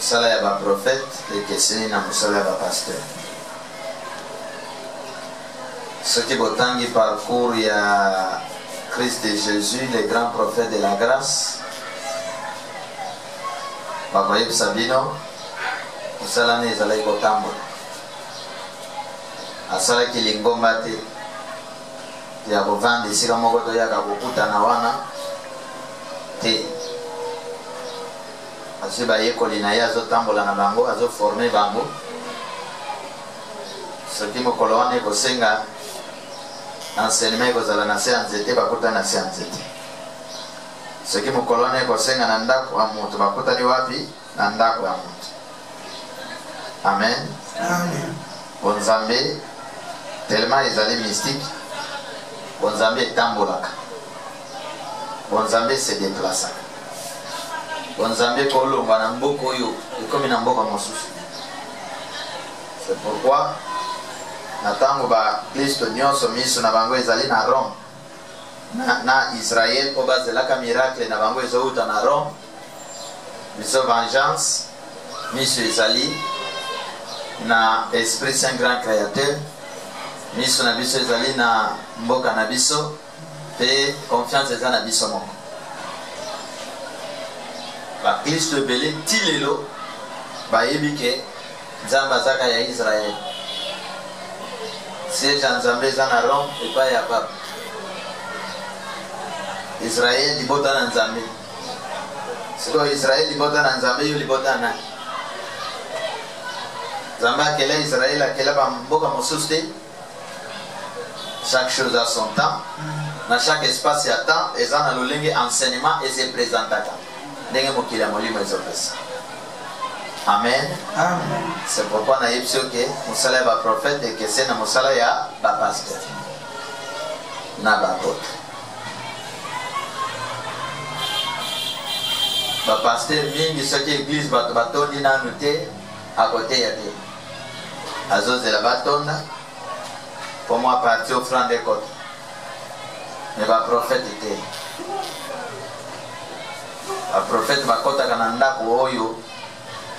musala ya ba prophète ekeseni na musala ya ba pasteur. Ce qui botangi parcours ya Christ et Jésus, les grands prophètes de la grâce. Bakoye Sabino, musala ne ezalaki kotambola. Asalaki lingomba te ya kovanda esika moko toyaka kokutana wana te. Asi bayekoli na ye azotambola na bango, azoforme bango. Soki mokolo wana ekosenga enseignement ekozala na se ya nzete, bakutani na se ya nzete. Soki mokolo wana ekosenga na ndako ya moto, bakutani wapi? Na ndako ya moto. Amen. Amen. Bonzambe tellement ezali mystique, bonzambe etambolaka, bonzambe se déplaçaka, bonzambe kolongwa na mboka oyo ekomi na mboka mosusu. C'est pourquoi na tango ba Kristo nyonso miso na bango ezali na Rome na Israël po bazelaka miracle na bango ezouta na Rome. Biso vengeance miso ezali na Esprit Saint Grand Créateur, miso na biso ezali na mboka na biso pe confiance eza na biso moko. Ba Kristo ebele ti lelo bayebi ke Nzambe azaka ya Israël. Siège ya Nzambe eza na Rome epai ya Papa. Israël libota na Nzambe. Siko Israël libota na Nzambe, yo libota na Nzambe akela Israël akela ba mboka mosusu te. Chaque chose a son temps. Dans chaque espace ya temps, eza na lolenge enseignement et se présentaka. Ndenge mokili ya molimo ezopesa. Amen. Amen. C'est pourquoi na yebso ke musala ya ba prophète et que c'est na musala ya ba pasteur. Na ba apôtre. Ba pasteur mingi soki église bato batondi nanu te à côté ya te. Azozela batonda pour moi partir offrande de côté. Mais ba prophète te. Ba prophète bakota kana ndako oyo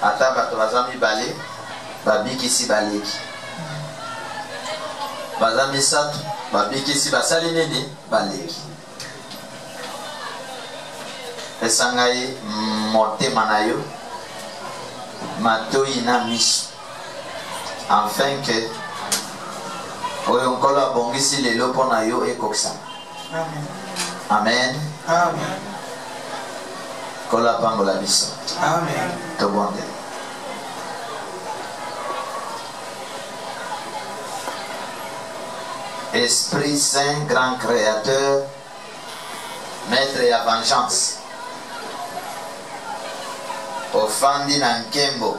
ata bato bazami bale babikisi baleki. Bazami sato babikisi basali nini baleki. Esangai motema na yo matoi na miso afin que oyo nkolo abongisi lelo mpo na yo ekokisama. Amen. Amen. Amen. Nkolo apambola biso. Amen. Tobonde. Esprit Saint, grand créateur, maître ya vengeance, ofandi na nkembo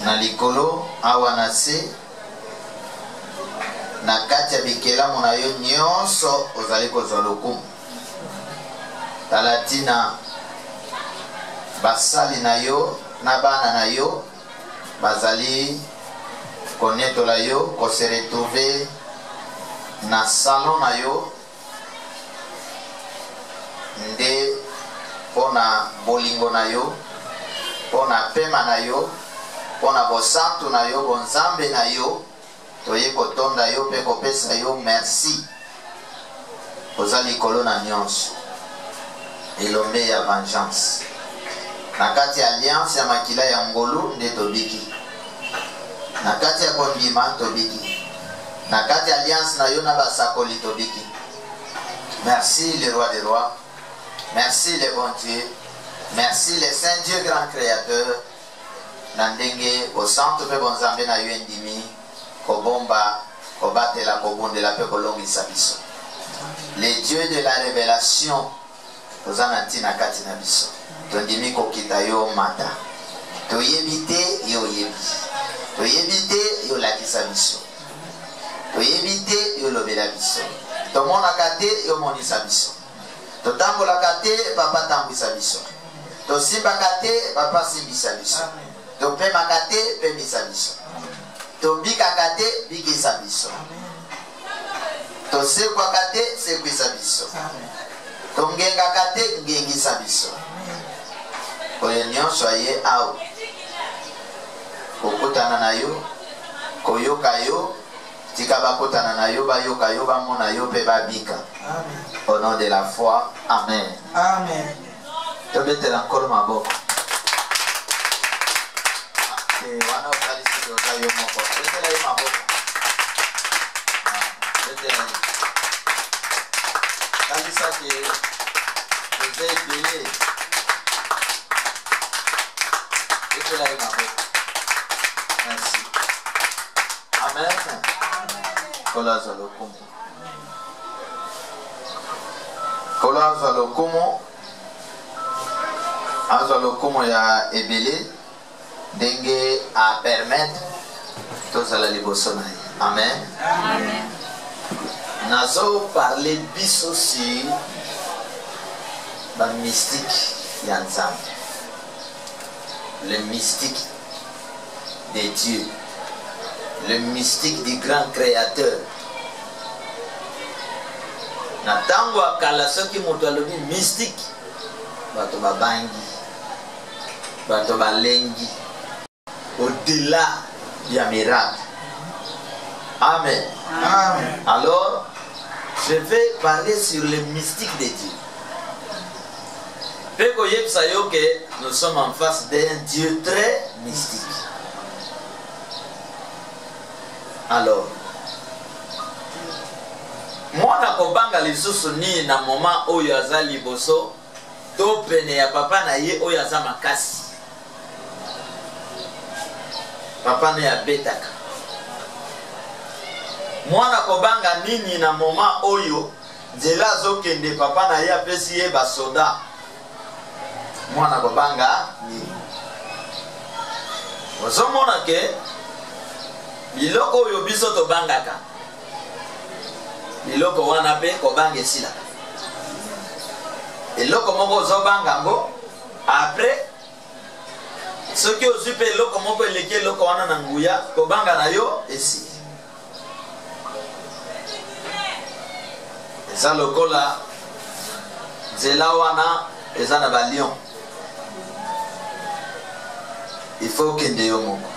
na likolo awa na se na kati ya bikelamu na yo nyonso ozali kozwa lokumu. Talatina basali na yo na bana na yo bazali konetola yo kose retrouver na salon na yo nde pona bolingo na yo, pona pema na yo, pona bosantu na yo, bonzambe na yo, toye kotonda yo pe kopesa yo merci. Oza likolo na nyonso elombe ya vengeance. Na kati ya alliance ya makila ya ngolu nde tobiki. Na kati ya kondima tobiki. Na kati ya alliance na yo na basakoli tobiki. Merci le roi des rois. Merci le bon Dieu. Merci le Saint Dieu grand créateur. Nandenge au centre pe bonzambe na yo endimi kobomba kobatela kobondela pe kolongisa biso. Les dieux de la révélation ozanati na kati na biso. Tondimi kokita yo mata. Toyebite yo yebi. Toyebite yo lakisa biso. Toyebite yo lobela biso. Tomona kate yo monisa biso. Totambola kate papa tambisa biso. Tosimba kate papa simbisa biso. Topema kate pemisa biso. Tobika kate bikisa biso. Tosekwa kate sekwisa biso. Tongenga kate ngengisa biso. Oyo nyonso aye awo kutana na yo koyoka yo tika bakutana na yo bayoka yo bamona yo pe babika. Amen. Au nom de la foi, amen. Amen. Tobetela encore maboko. Wana ukalisi doza yo moko. Betela yo maboko. Betela yo. Kalisa ke eze ebele. Betela yo maboko. Merci. Amen. Kolaza lokumu. Kolaza lokumu. Aza lokumu ya ebele. Dengue à permettre tous à la liboson. Amen. Amen. Nazo parler bis aussi la mystique Yanzam. Le mystique des dieux. Le mystique du grand créateur. Natango akala soki moto alobi mystique. Bato babangi. Bato balengi. Au-delà du miracle. Amen. Amen. Alors, je vais parler sur le mystique de Dieu. Que nous sommes en face d'un Dieu très mystique. Alors, moi, je kobanga lisusu ni na moment oyo aza liboso to pene ya papa na ye oyo aza makasi. Papa ne abetaka. Mwana kobanga nini na moma oyo nzela zokende papa na ye apesi ye basoda. Mwana kobanga nini. Ozomona ke biloko oyo biso tobangaka. Biloko wana pe kobanga esila. Eloko moko ozobanga ngo après ce qui aussi peut le comment peut lequel le comment na nguya kobanga na yo esi. Eza lokola zela wana eza na balion. Il faut kende yo moko.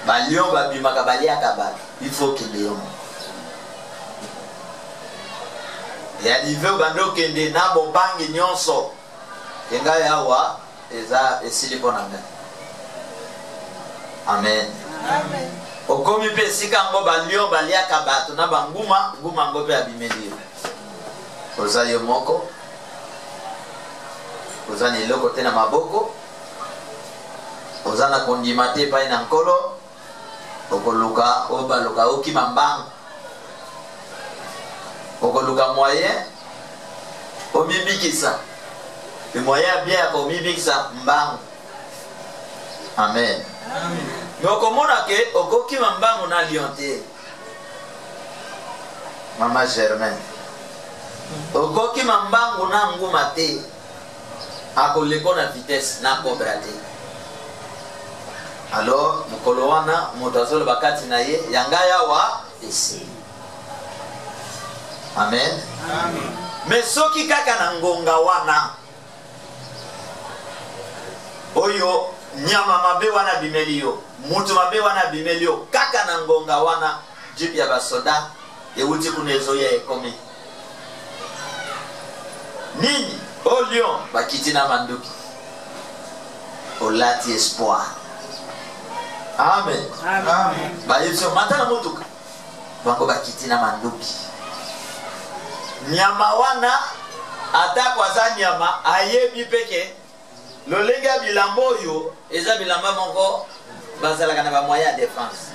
Balion babimaka baliaka ba. Il faut kende yo moko. Et arrivé au bando kende na bobangi nyonso. Kenga yawa eza esili bonanga. Amen. Amen. Okomi pe sika ngo balio baliaka bato na banguma nguma ngo pe abimeli. Oza yo moko. Oza ni loko tena maboko. Oza na kondimate pa ina nkolo. Okoluka obaloka okimambang. Okoluka moyen omibikisa. Le moyen bien pour mibikisa mbangu. Amen. Amen. Donc komona ke okoki mbangu na lionté. Mama Germaine. Okoki mbangu na nguma te. Akoleko na vitesse na kobrate. Alors mukolo wana mutazolo bakati na ye yangaya wa esi. Amen. Amen. Mais soki kaka na ngonga wana oyo nyama mabe wana bimelio mutu mabe wana bimelio kaka na ngonga wana jipi ya basoda ewuti kunezo ya ekomi nini o lion bakiti na manduki olati espoir. Amen. Amen. Ba yeso matana mutuka bango bakiti na manduki nyama wana ata kwa za nyama ayebi peke lolenga bilambo yo eza bilamba moko bazalaka na ba moyen de défense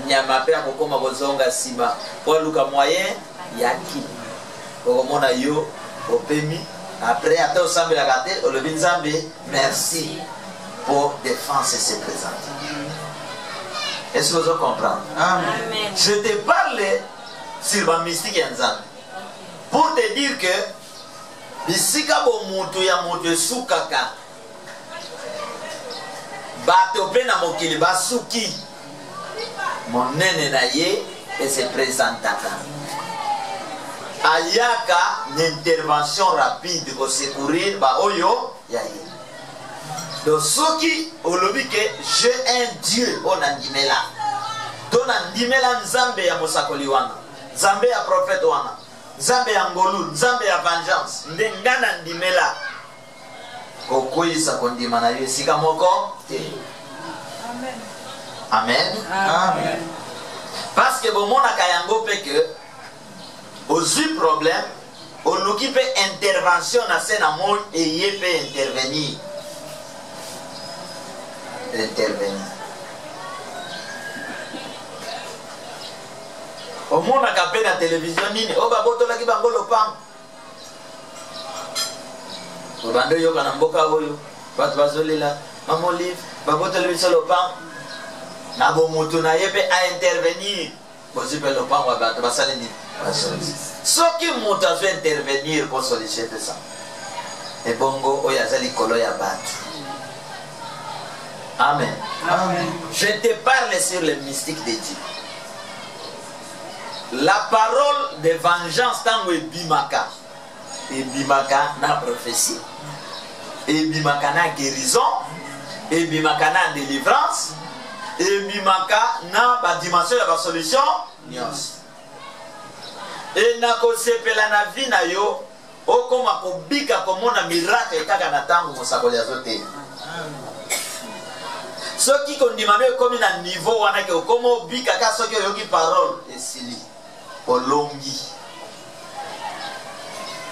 nyama pe akokoma kozonga sima po luka moyen yaki okomona yo opemi après ata osambela kate olobi nzambe merci pour défense se présenter. Est-ce que vous comprenez? Amen. Je te parle sur la mystique ya nzambe pour te dire que bisika bo mutu ya mutu sukaka bato pe na mokili basuki monene na ye et se présentaka ayaka une intervention rapide pour secourir ba oyo ya ye. Donc ceux qui ont dit que j'ai un Dieu, on a dit là. Donc on a dit là Nzambe ya Mosakoli wana, Nzambe ya prophète wana, Nzambe ya ngolu, Nzambe ya vengeance. Ndengana ndi là. Okoyisa kondima na yo esika moko te. Amen. Amen. Amen. Parce que bon mon akayango pe que aussi problème, on nous qui peut intervention dans ce amour et il peut intervenir. Intervenir. Au monde a capé la télévision nini, oh baboto la ki bango lopam. Obando yo kana mboka oyo, batu bazolela, mamo live, baboto le biso lopam. Na bo mutu na yepe a intervenir. Bozi pe lopam wa batu basale ni. Ce qui mutu a fait intervenir pour solliciter ça. Et bongo oyazali kolo ya batu. Amen. Amen. Je te parle sur le mystique de Dieu. La parole de vengeance tango ebimaka. Ebimaka na prophétie. Ebimaka na guérison. Ebimaka na délivrance. Ebimaka na ba dimension ya ba solution nyos. Et na ko sepela na vie na yo okoma kobika komona miracle kaka na tango mosakoli azote. Ceux qui condamnent comme un niveau wana ke okomo bika ka ceux qui yoki parole esili olongi.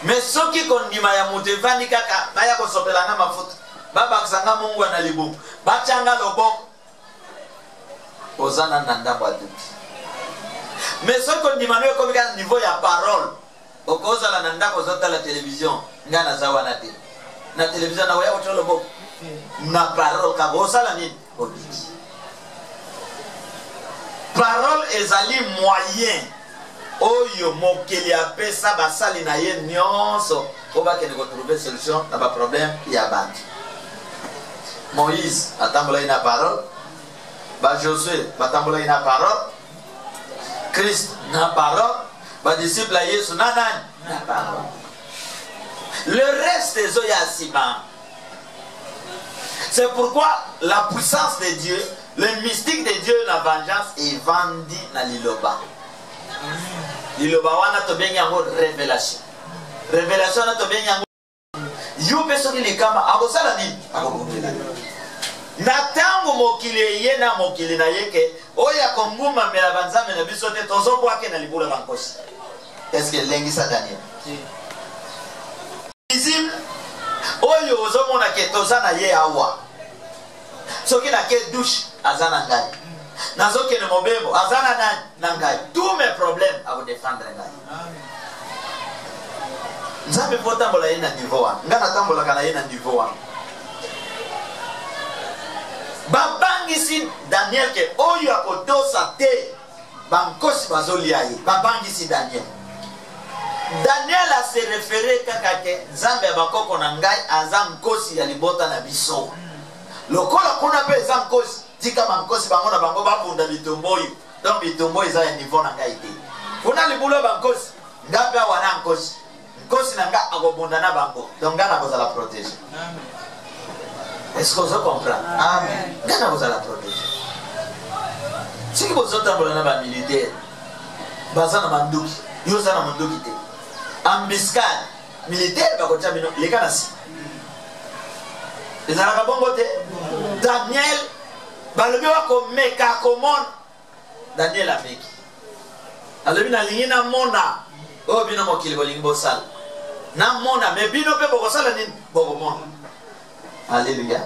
Mais ceux qui condamnent ya mutevani kaka baya ko sopela na mafuta baba kusanga Mungu na libu bachanga loboko ozana nanda bwaduki. Mais ceux qui condamnent comme un niveau ya parole okoza la nanda ko zota la télévision ngana zawa na te na télévision na waya otolo boko na parole ka bosa la nini. Parole ezali moyen oyo mokeli apesa basali na ye nyonso po bakende kotrouver solution na ba problème ya bantu. Moïse atambola na parole, ba Josué batambola na parole, Christ na parole, ba disciple ya Yesu na parole. Le reste des oya sima. C'est pourquoi la puissance de Dieu, le mystique de Dieu, la vengeance est vendue dans l'iloba. L'iloba wana to bengi yango révélation. Révélation na to bengi yango. Yo peso ki likama abosala ni akobukela. Na tango mokili ye na mokili na yeke oya kombuma mela banzame na biso te tozo bwake na libula bankosi. Est-ce que lengi sa Daniel? Visible oyo ozomona ke tozana ye awa soki na ke douche azana ngai nazoki ne mobembo azana na ngai tous mes problèmes à vous défendre ngai nzambe po tambola ye na niveau wana nga natambola kana ye na niveau wana babangisi Daniel ke oyo akotosa te bankosi bazolia ye babangisi Daniel a se référé kaka ke nzambe ya bakoko na ngai aza nkosi ya libota na biso lokola kuna pe eza nkosi tika bankosi bango na bango babunda bitumbo oyo donc bitumbo eza ya niveau na ngai te kuna libulo bankosi nga mpe awa na nkosi na nga akobunda na bango donc nga nakozala protégé. Est-ce que vous comprenez? Amen. Nga nakozala protégé soki bozotambola na bamilitaire baza na manduki yo oza na manduki te embuscade militaire bakotia bino leka na sima ezalaka bongo te. Daniel balobi wakomeka akomona Daniel ameki alobi nalingi namona oyo bino mokili bolingi bosala namona me bino mpe bokosala nini bokomona. Alléluia.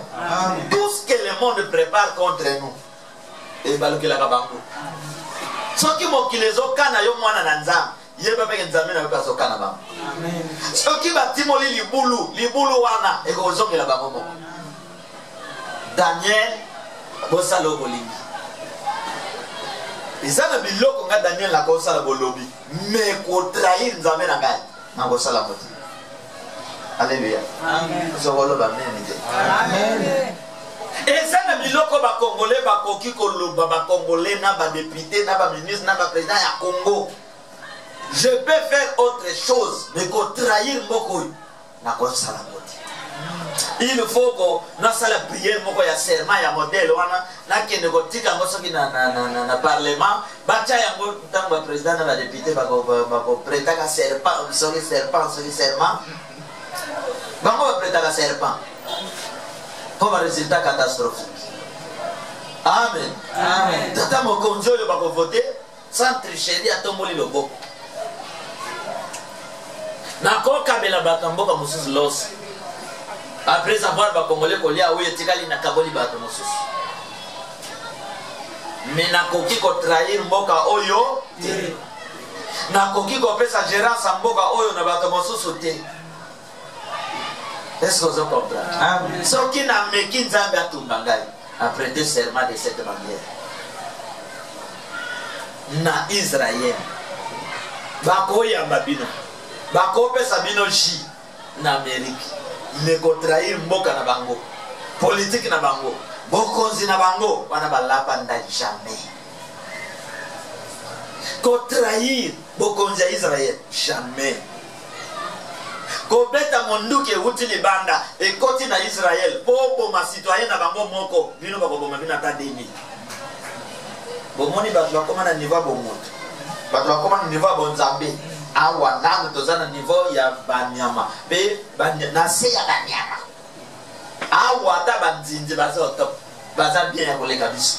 Tout ce que le monde prépare contre nous ebalokelaka bango soki mokili ezokana yo mwana na nzambe yeba peke nzambe na yo azokana bango. Soki batimoli libulu wana ekozongela bango moko. Daniel bosala bolingi eza na biloko nga Daniel nakosala bolobi me kotrahir nzambe na ngai nakosala moti. Alléluia. Amen. Amen. Eza na biloko ba Congolais bakoki koloba ba Congolais na ba député na ba ministre na ba président ya Congo. Je peux faire autre chose mais ko trahir mboko na kosala moti. il faut que na sala prière moko ya serment ya modèle wana na kende ko tika ngo soki na parlement bacha yango tango président na député ba ko prêter ka serment soki serment bango ba prêter ka serment pour un résultat catastrophique. Amen. Amen. Tata mokonzo yo ba ko voter sans tricherie atomboli lobo. Na ko kabela bakamboka mususu los. Après avoir ba congolais kolia oyo tikali na kaboli bato mususu. Mais na koki ko trahir mboka oyo te. Na koki ko pesa gérance mboka oyo na bato mususu te. Est-ce que vous comprenez? Amen. Ce qui n'a meki nzambe atumbangai a prêté serment de cette manière. Na Israël bako yamba bino bako pesa bino ji na Amérique ne ko trahir mboka na bango politique na bango bokonzi na bango wana balapa nda jamais ko trahir bokonzi ya Israël jamais ko beta monduke uti libanda e koti na Israël popo ma citoyen na bango moko bino bako boma bina ta 2000 bomoni bato bakoma na niveau bomoto bato bakoma na niveau bonzambe awa nangu tozana niveau ya banyama pe na se ya banyama awa ta banzinzi bazo top baza bien ya koleka biso.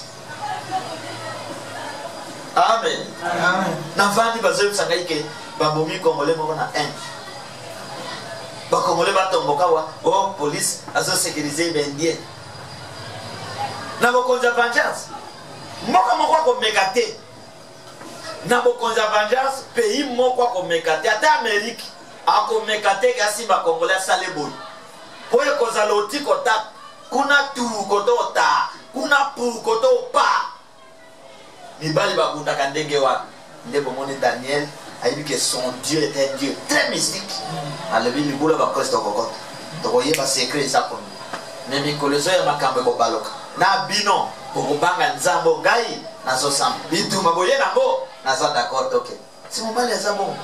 Amen. Amen. Na vandi bazo sangaike babomi congolais moko na 1 ba congolais batomboka wa oh police azo sécuriser bendie na bokonza vengeance moko moko ko megate na bokonza vengeance pays moko ko megate ata Amérique ako megate kasi ba congolais salebo ko e koza loti kota kuna tu kotota kuna pu kotopa ni bali ba kunda kandenge wa ndebo moni Daniel ayibi que son Dieu est un Dieu très mystique alebi libula ba Christ kokot to ko yeba secret ça comme nemi kolezo ya makambe ko baloka na bino kokubanga nzambo ngai nazo sam bitu maboye nango nazo d'accord ok si mo bale nzambo.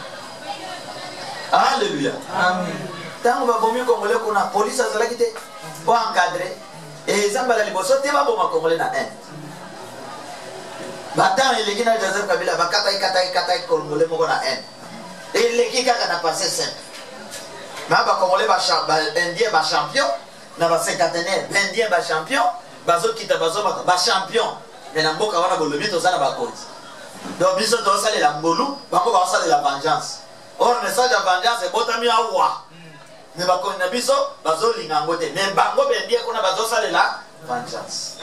Alléluia. Amen. Tango ba bomi congolais kuna police azalaki te po encadrer et zambala liboso te ba boma congolais na 1 batan eleki na Joseph Kabila bakata congolais moko na 1 eleki kaka na passé simple ma ba congolais ba indien ba champion na ba cinquantenaire indien ba champion bazo kita bazo ba champion mais na mboka wana bolobi tozana ba konzi donc biso to sale la mbolu bako ba sale la vengeance or message de vengeance e botami awa mais ba konzi na biso bazo linga ngote mais bango bendie kuna bazo sale la vengeance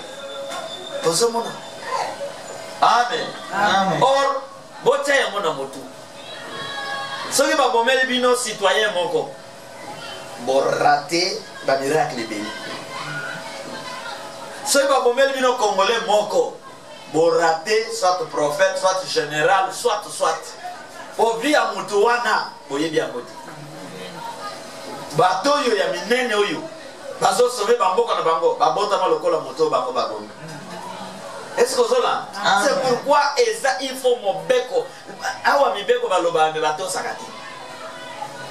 tozo mona. Amen. Amen. Or bote ya mona motu soki ba bomeli bino citoyen moko bo raté ba miracle beli soki ba bomeli bino congolais moko bo raté soit prophète soit général soit po via mutu wana boyebi yango te bato oyo ya minene oyo bazo sauver bamboka na bango babotama lokola moto bango bagomi. Est-ce que cela? C'est pourquoi il faut mon beko. Awa mi beko baloba me bato sakati.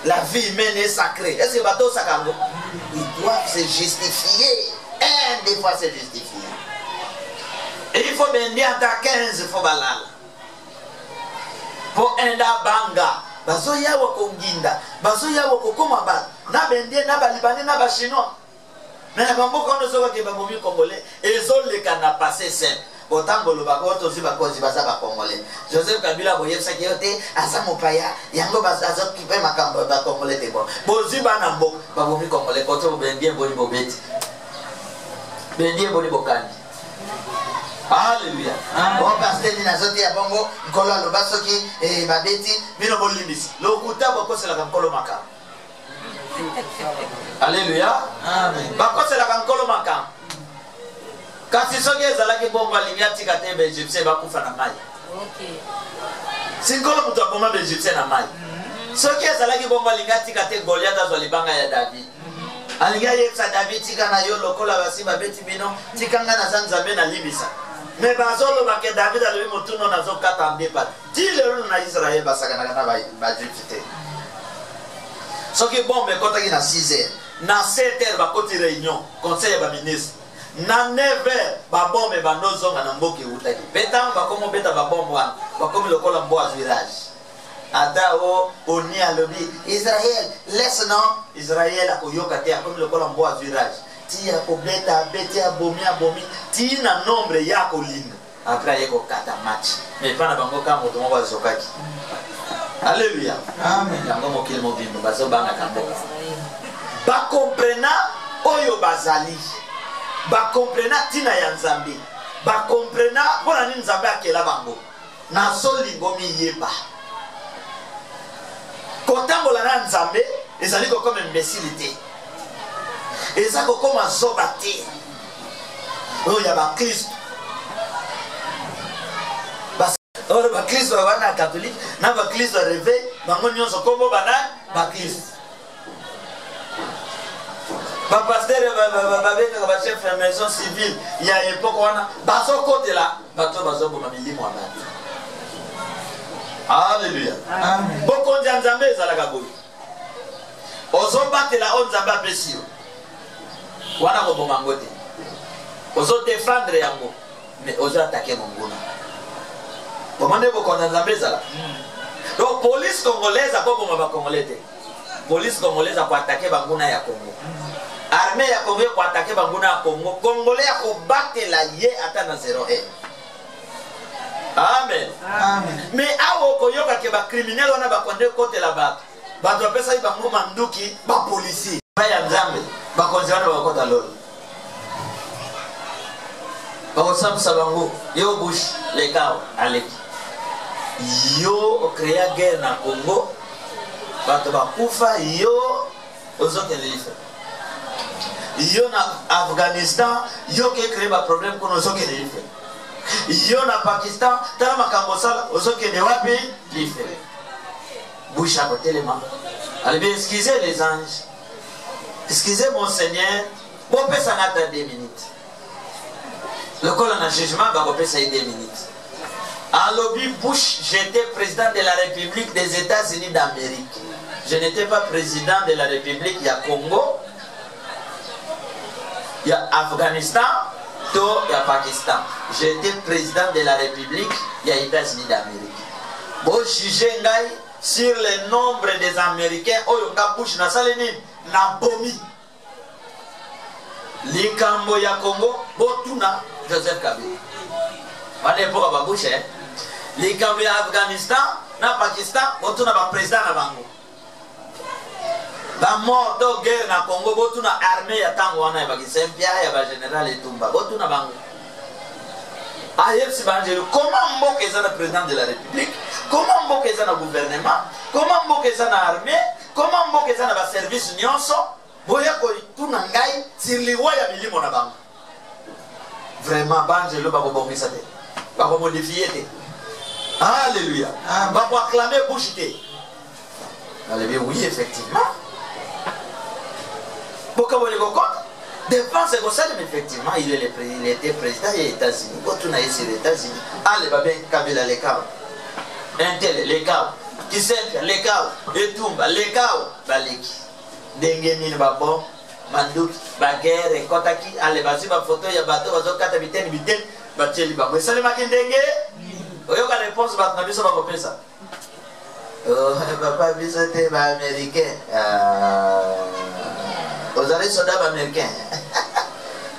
La vie humaine est sacrée. Est-ce que bato sakango? Ils doivent se justifier. Des fois se justifier. Et il faut bien à 15 faut balal. Pour enda banga. Bazo yawa konginda. Bazo yawa kokoma ba. Na bendie na balibane na ba chinois. Mais na bango kono soka ke babomi congolais. Ezoleka na passé simple. Botangolo bakoto ziba kozi baza ba congolais. Joseph Kabila boyebsa kiote asa mopaya yango bazazo kipe makambo ba congolais te bon. Boziba na mbo babomi congolais koto bendie boni bobeti. Bendie boni bokani. Alléluia. Bon pasteur dina zote ya bongo nkolo alobasoki e babeti bino bolimbisi. Lokuta bokosela nkolo makam. Alléluia. Amen. Bakosela nkolo makam. Kasi soki ezalaki bongo alingi atika te baegyptien bakufa na mai. Okay. Sinkolo mutu akoma baegyptien na mai. Soki ezalaki bongo alingi atika te Goliath azwa libanga ya David. Alingi ayebisa David tika na yo lokola basi babeti bino tikanga na Nzambe na libisa. Me bazoloba ke David alobi motuno nazokata mbepa. Ti lelo na Israël basakanaka na baegyptien. Soki bombe ekotaki na 6 heures na 7h bakoti réunion conseil ya ministre na 9h babombe banozonga na mboka eutaki betango bakomo beta babombe wana bakomi lokola mbo ya virage ata oni alobi Israël laisse non Israël akoyoka te akomi lokola mbo ya virage ti akobeta beti abomi ti na nombre ya kolinga après yeko kata match mais pas na bango ka moto moko azokaki. Alléluia. Amen. Yango mokili mobimbo bazobanga kamboka ba comprena oyo bazali ba comprena tina ya nzambe ba comprena bona ni nzambe akela bango na solingo miyeba kotambola na nzambe ezali ko comme imbécilité ezako comme azobate oyo ya ba Kristo or ba Kristo wana catholique na ba Kristo réveil bango nyonso kombo bana ba Kristo ba pasteur ba chef de maison civile ya époque wana bazo côté là bato bazo boma milimo ya bato. Alléluia. Amen. Boko nzambe ezalaka boye ozo batela on nzambe apesio wana ko boma ngote ozo défendre yango mais ozo attaquer monguna bomande boko nzambe ezala. Donc police congolaise ko boma ba congolais, police congolaise ko attaquer banguna ya Congo, armée ya Congo ko attaquer banguna ya Congo, congolais ko batela ye ata na 0-1. Amen. Amen. Mais awo ko yoka ke ba criminel wana ba konde kote la bato bato pesa ibango manduki ba policier ba ya nzambe ba konzana ba kota lolo ba osamsa bango yo bush le kao aleki yo créa guerre na Congo bato ba kufa yo ozoke life yo na Afghanistan yo ke créer ba problème kono ozoke life yo na Pakistan tala makambo sala ozoke de wapi life bouche à côté les mains. Allez bien, excusez les anges, excusez mon Seigneur, bon peut ça n'attend 2 minutes. Le colonel en jugement va peut ça 2 minutes. En lobby Bush, j'étais président de la République des États-Unis d'Amérique. Je n'étais pas président de la République, il y a Congo, il y a Afghanistan, il y a Pakistan. J'étais président de la République, il y a États-Unis d'Amérique. Bon, jugez sur le nombre des Américains, oyo nga Bush na saleni na bomi. Likambo ya Congo, botuna Joseph Kabila. Wane poka ba Bush Likambo ya Afghanistan na Pakistan, botuna ba président na bango. Ba mort de guerre na Congo, botuna armée ya tango wana ya bakisempia ya ba général Etumba, botuna bango. Comment Mboka est le président de la République? Comment Mboka est le gouvernement? Comment Mboka est l'armée? Comment Mboka est le service nyonso? Boya ko tunangai sirliwa ya milimo na bango. Vraiment banjelo ba bobomisa te. Ba modifier te. Alléluia. Ba acclamer Bush te. Alléluia, oui effectivement. Boka bole ko défense mais effectivement il était président des États-Unis. Quand on a ici les États-Unis, allez babé Kabila les cas, Intel les cas, Kisenka les cas, Etumba les cas, baliki. Dengue ni babo, Mandouk, Baguerre, Kotaki, allez basi ba photo ya bateau bazo kata biteni bateli babo. Ça le matin dengue. Oyo ka réponse ba na biso ba kopesa. Papa biso te ba américain. Vous avez soldats américains.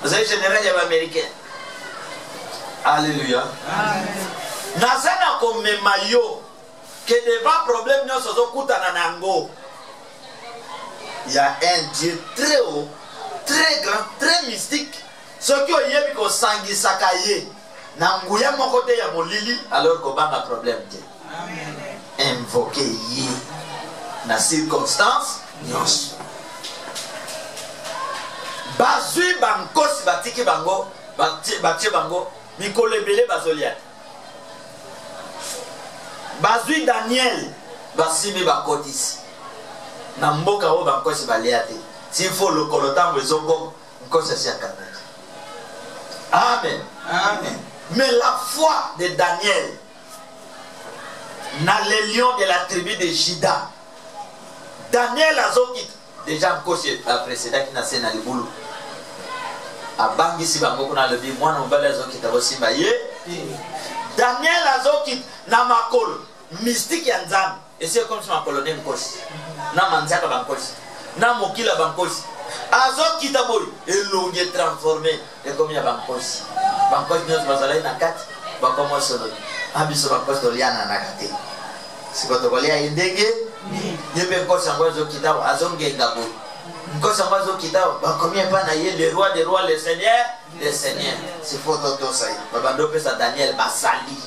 Vous avez général américain. Alléluia. Nazana comme mayo que devant problème nous sommes kutana nango. Il y a un Dieu très haut, très grand, très mystique. Ce qui est yebi ko sangi sakaye. Nanguya mokote ya molili alors ko banga problème Dieu. Amen. Invoquer yi na circonstance nyos. Bazui bankosi batiki bango batie bango mikolo ebele bazolia. Bazui Daniel basimi bakotisi na mboka o bankosi balia te. S'il faut le kolotango ezongo nkosi si akana. Amen. Amen. Mais la foi de Daniel na les lions de la tribu de Juda. Daniel azokit déjà nkosi aprécédaki na se na libulu abangisi bango kuna lobi mwana mobali azokita kosimba ye Daniel azokita na makolo mystique ya nzambe esi comme si makolo ne nkosi na manzaka bankosi na mokila bankosi azokita boy elongi transformé ekomi ya bankosi nyonso bazalaki na kati bakomo solo abiso bankosi toliana na kati siko tokolia ye ndenge ye mpe nkosi yango azokita azongenga boy nkosi yango azokita bakomi epa na ye le roi des rois le seigneur des seigneurs sifo totosa ye babanda opesa Daniel basali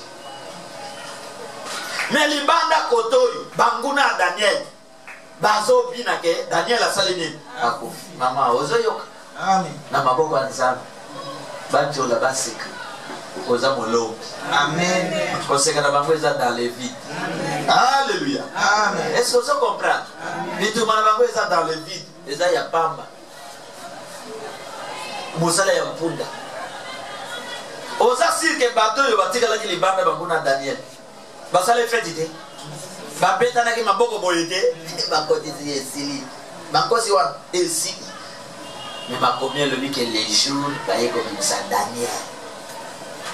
mais libanda kotoyo banguna ya Daniel bazobina ke Daniel asali nini akufi mama ozoyoka Amen. na maboko ya nzambe bajola baseka oza molombi Amen. koseka na bango eza dans les vides. Alléluia. Amen. Est-ce que vous comprenez? Bituma na bango eza dans les vides eza ya pamba mosala ya mpunda oza sirke bato oyo batikalaki libanda bango na Daniel basala efeti te babetanaki maboko boye te bakotisi esili bankosi wana esili me bakomi elobi ke les jours baye komimisa Daniel.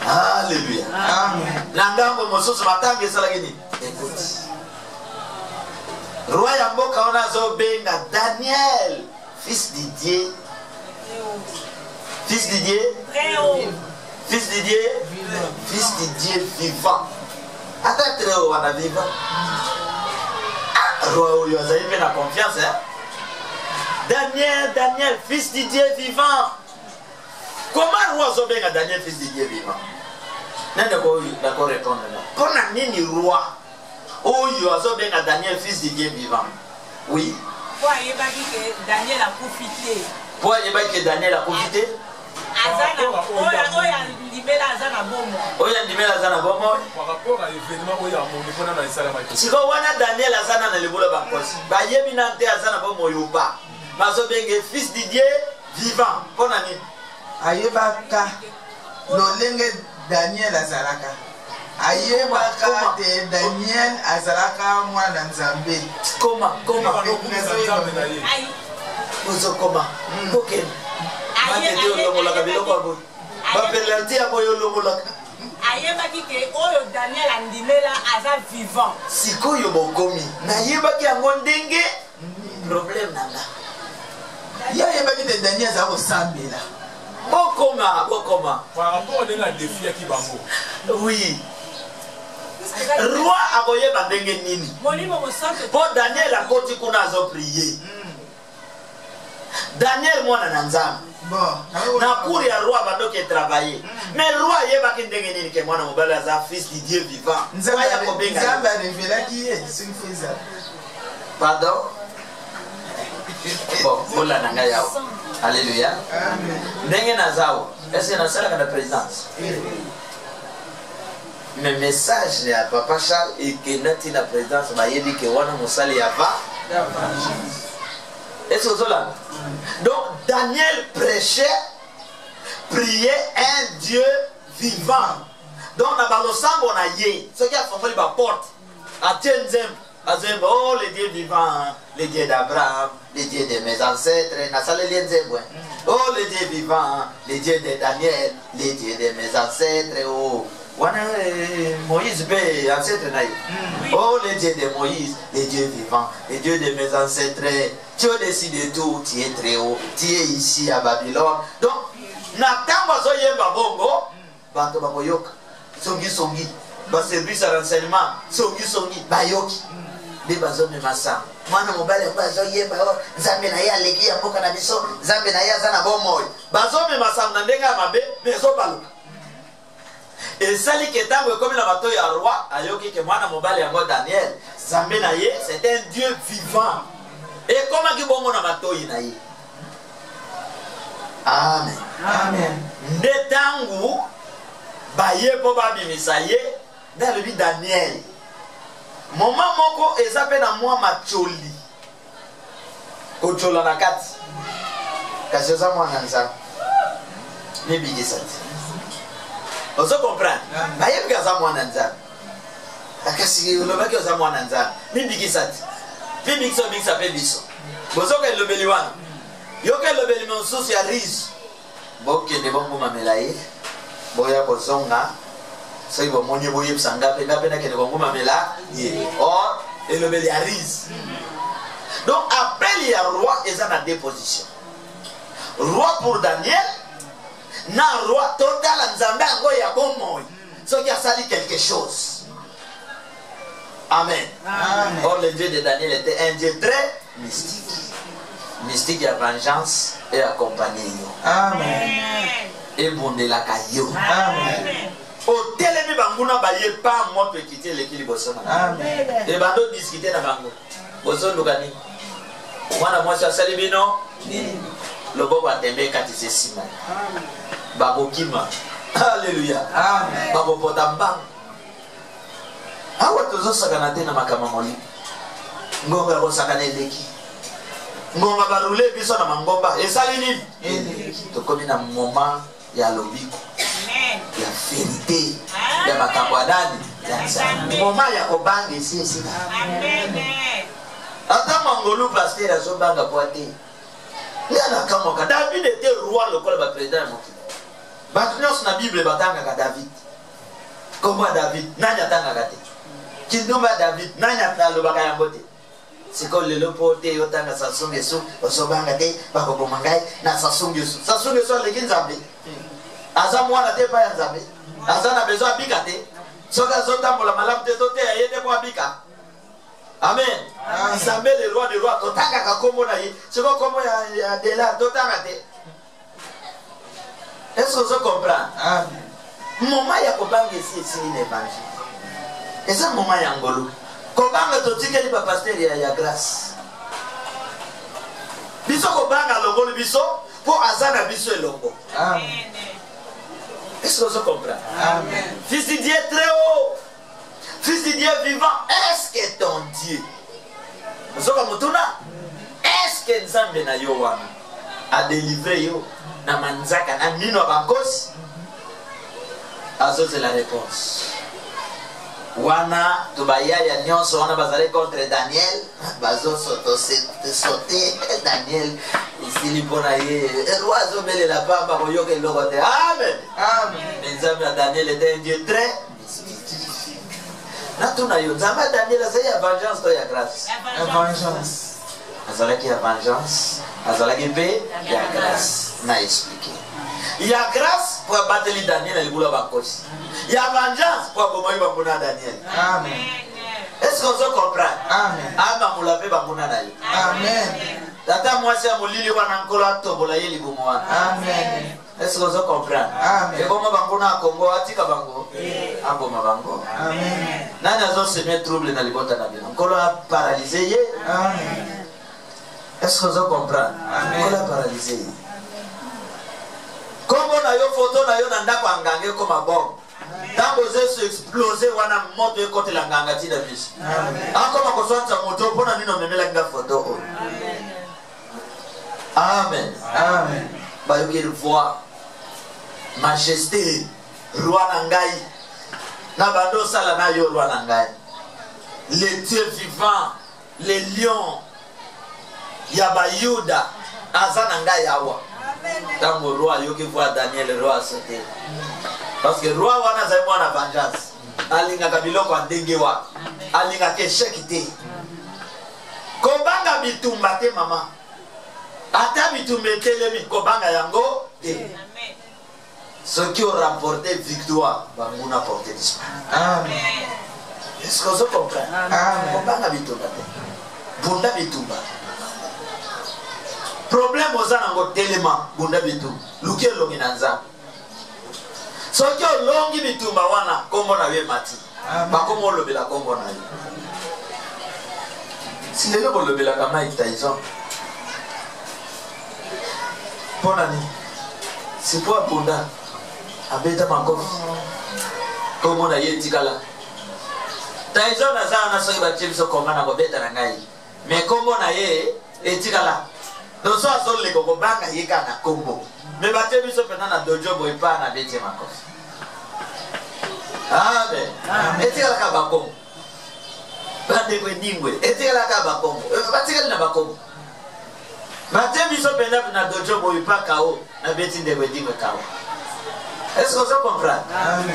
Alléluia. Amen. Na ngambo mosusu matanga esalaki nini ekoti roi ya mboka wana azobenga Daniel fils de Dieu fils de Dieu fils de Dieu fils de Dieu vivant ata très haut wana vivant roi oyo azali mpe na confiance Daniel fils de Dieu vivant. Comment roi azobenga Daniel fils de Dieu vivant? D'accord répondre là. Pona nini roi oyo azobenga Daniel fils de Dieu vivant? Oui. Pour yebaki que Daniel a profité. Pour yebaki que Daniel a profité? Azana oya libela azana bomo. Oya libela azana bomo. Par rapport à l'événement oya mon ipona na isala ma. Siko wana Daniel azana na libula bankosi. Ba yebi nante azana bomo yoba. Mazobenga fils de Dieu vivant. Pona nini? Ayebaka lolenge Daniel azalaka. Ayebaka te Daniel azalaka mwana nzambe. Comment? Aïe. Ozo comment? OK. Matete olongolaka biloko abo. Bapelanti abo olongolaka. Ayebaki ke oyo Daniel andimela aza vivant. Sikoyo bokomi. Nayebaki yango ndenge problème nanga. Ya yebaki te Daniel azala kosambela. Bokoma. Par rapport à défi qui bango. Oui. Roi akoyeba ndenge nini. Molimo mosanto. Po Daniel akoti kuna azo prier. Daniel mwana na nzambe. Bon, na cour ya roi badoki travailler. Mais roi yebaki ndenge nini ke mwana mobali aza fils de Dieu vivant. Nzambe a révélé qui est ce qu'il faisait. Pardon? Bon, bola nanga yao. Alléluia. Amen. Ndenge nazao. Est-ce que nasalaka na présidence? Mais message ya papa Charles et que nati la présidence bayebi ke wana mosali ya va. Est-ce que cela? Donc Daniel prêchait, priait un Dieu vivant. Donc na balosango na ye, ce qui a formé la porte. Atenzem, azem oh les dieux vivants, les dieux d'Abraham, les dieux de mes ancêtres, na sale lienzebwe. Oh les dieux vivants, les dieux de Daniel, les dieux de mes ancêtres. Oh wana Moïse be ancêtre na yo. Oh les dieux de Moïse, les dieux vivants, les dieux de mes ancêtres. Tu as décidé tout, tu es très haut, tu es ici à Babylone. Donc, Natamba Zoyemba Bongo, Bato Baboyoka, Songi, ba service à renseignement, Songi, Bayoki, des bazome massa. Mwana mobali kwa Zoyemba, Zambe na ya leki ya mboka na biso, Zambe na ya zana bomoy. Bazome massa na ndenga mabe, mezo baluka. Et sali ketango comme la bato ya roi, ayoki ke mwana mobali yango Daniel, Zambe na ye, c'est un Dieu vivant. Et comment qui bon na matoi na ye? Amen. Amen. Ndetangu baye po babimisa ye dans le vie Daniel. Moment moko ezape na mwa macholi. Kochola na kati. Kasi oza mwana nza. Ni bigisati. Ozo comprendre? Baye bikaza mwana nza. Akasi olobaki oza mwana nza. Ni bigisati. Mixa pe biso. bozoka elobeli wana yoka elobeli mosusu ya riche bokende bonguma melaye boya kozonga soki bomoni boyebisa ngape nakende bonguma mela ye or elobeli ya riche. Donc appel il y a roi et ça na deux positions. Roi pour Daniel, na roi total nzambe ngo ya bomoi. Ce qui a sali quelque chose. Amen. Amen. Or le Dieu de Daniel était un Dieu très mystique. Mystique et vengeance et accompagné. Amen. Et bonde la caillou. Amen. Au télémi banguna baye pas moi peut quitter l'équilibre sona. Amen. Et bando discuter na bango. Bozo lugani. Mwana mwasi asali bino lobo batembe katise sima. Babokima. Alléluia. Amen. Babopota mbang. Awa tozosakana te na makama moli. Ngonga kosakana eleki. Ngonga barule biso na mangomba. Esali nini? Eleki. Tokomi na moment ya lobiko. Amen. Ya vérité. Ya makambo adani. Ya moment ya kobanga esi. Amen. Ata mangolu pasteur azobanga poate. Yana kamoka David était roi lokola ba président ya mokili. Batnyos na Bible batanga ka David. Comment David nani atanga kate. Kindumba David nani atalobaka yango te. Siko lelo pote yotanga Sasungu Yesu osobanga te bakobomangai na Sasungu Yesu. Sasungu Yesu leki nzambe. Aza mwana te pa ya nzambe. Aza na besoin abika te. Soka zotambola malamu te tote ayete po abika. Amen. Nzambe le roi des rois totanga ka kombo na ye. Siko kombo ya dela totanga te. Est-ce que vous comprenez? Amen. Moment ya kobanga ici l'évangile. Et ça moment ya ngolo. Kobanga totikeli ba pasteur ya grâce. Biso kobanga longolo biso pour azana biso elongo. Amen. Est-ce que vous comprenez? Amen. Fils de Dieu très haut. Fils de Dieu vivant, est-ce que ton Dieu? Zoka mutuna? Est-ce que Nzambe na yo wana a délivré yo na manzaka na mino bankosi? Azo c'est la réponse. Wana tubaya ya nyonso wana bazale contre Daniel, bazo sauter Daniel ici pona ye roi zo bele la pamba ko yoke lokote. Amen. Amen. Nzambe ya Daniel était un Dieu très mystique. Na tuna yo nzambe Daniel c'est ya vengeance to ya grâce. La vengeance. Azalaki ya vengeance, azalaki pe ya grâce. Na expliquer. Il y a grâce pour abattre Daniel et le boulot bankosi. Il y a vengeance pour abomoyer bambuna Daniel. Amen. Est-ce qu'on se comprend? Amen. Ama mulape bambuna na yo. Amen. Tata mwasi ya mulili wana nkola tobola ye libumu wana. Amen. Est-ce qu'on se comprend? Amen. Et comment bambuna Congo atika bango? Amboma bango. Amen. Nani azo se met trouble na libota na bino. Nkola paralysé ye. Amen. Est-ce qu'on se comprend? Amen. Nkola paralysé ye. Comment na yo photo na yo na ndako angange koma bombe. Tango zesu explose wana moto ekote la nganga tina biso. Amen. Akoma koswatsa moto pona nino memela nga photo o. Amen. Amen. Ba yo kiri voir majesté roi na ngai. Na bando sala na yo roi na ngai. Le Dieu vivant, le lion ya Bayuda azana ngai yawa. Tango roi yoki voir Daniel roi sauter. Parce que roi wana zai mwana vengeance. Alinga kabiloko andenge wa. Alinga ke shekite. Kobanga bitumba te mama. Ata bitumba telemi kobanga yango te. Amen. Ceux qui ont remporté victoire va muna porter disparu. Amen. Est-ce que vous comprenez? Amen. Kobanga bitumba te. Bunda bitumba. Problème aux anango telema bunda bitu luke longi na nzambe soki olongi bitumba wana kombo na ye mati bakomo olobela kombo na ye si lelo bolobelaka Mike Tyson mpona nini si po abunda abeta makofi kombo na ye etikala Tyson aza wana soki batie biso komba na kobeta na ngai me kombo na ye etikala. Donc ça sont les gobanga yeka na kombo. Mais batte biso pena na dojo boy pa na bete makofi. Amen. Etika la ka bakombo. Bande ko ningwe. Etika la ka bakombo. Batika na bakombo. Matin biso penda na dojo boy pas kao na beti ndeko dingo kao. Est-ce que vous comprenez?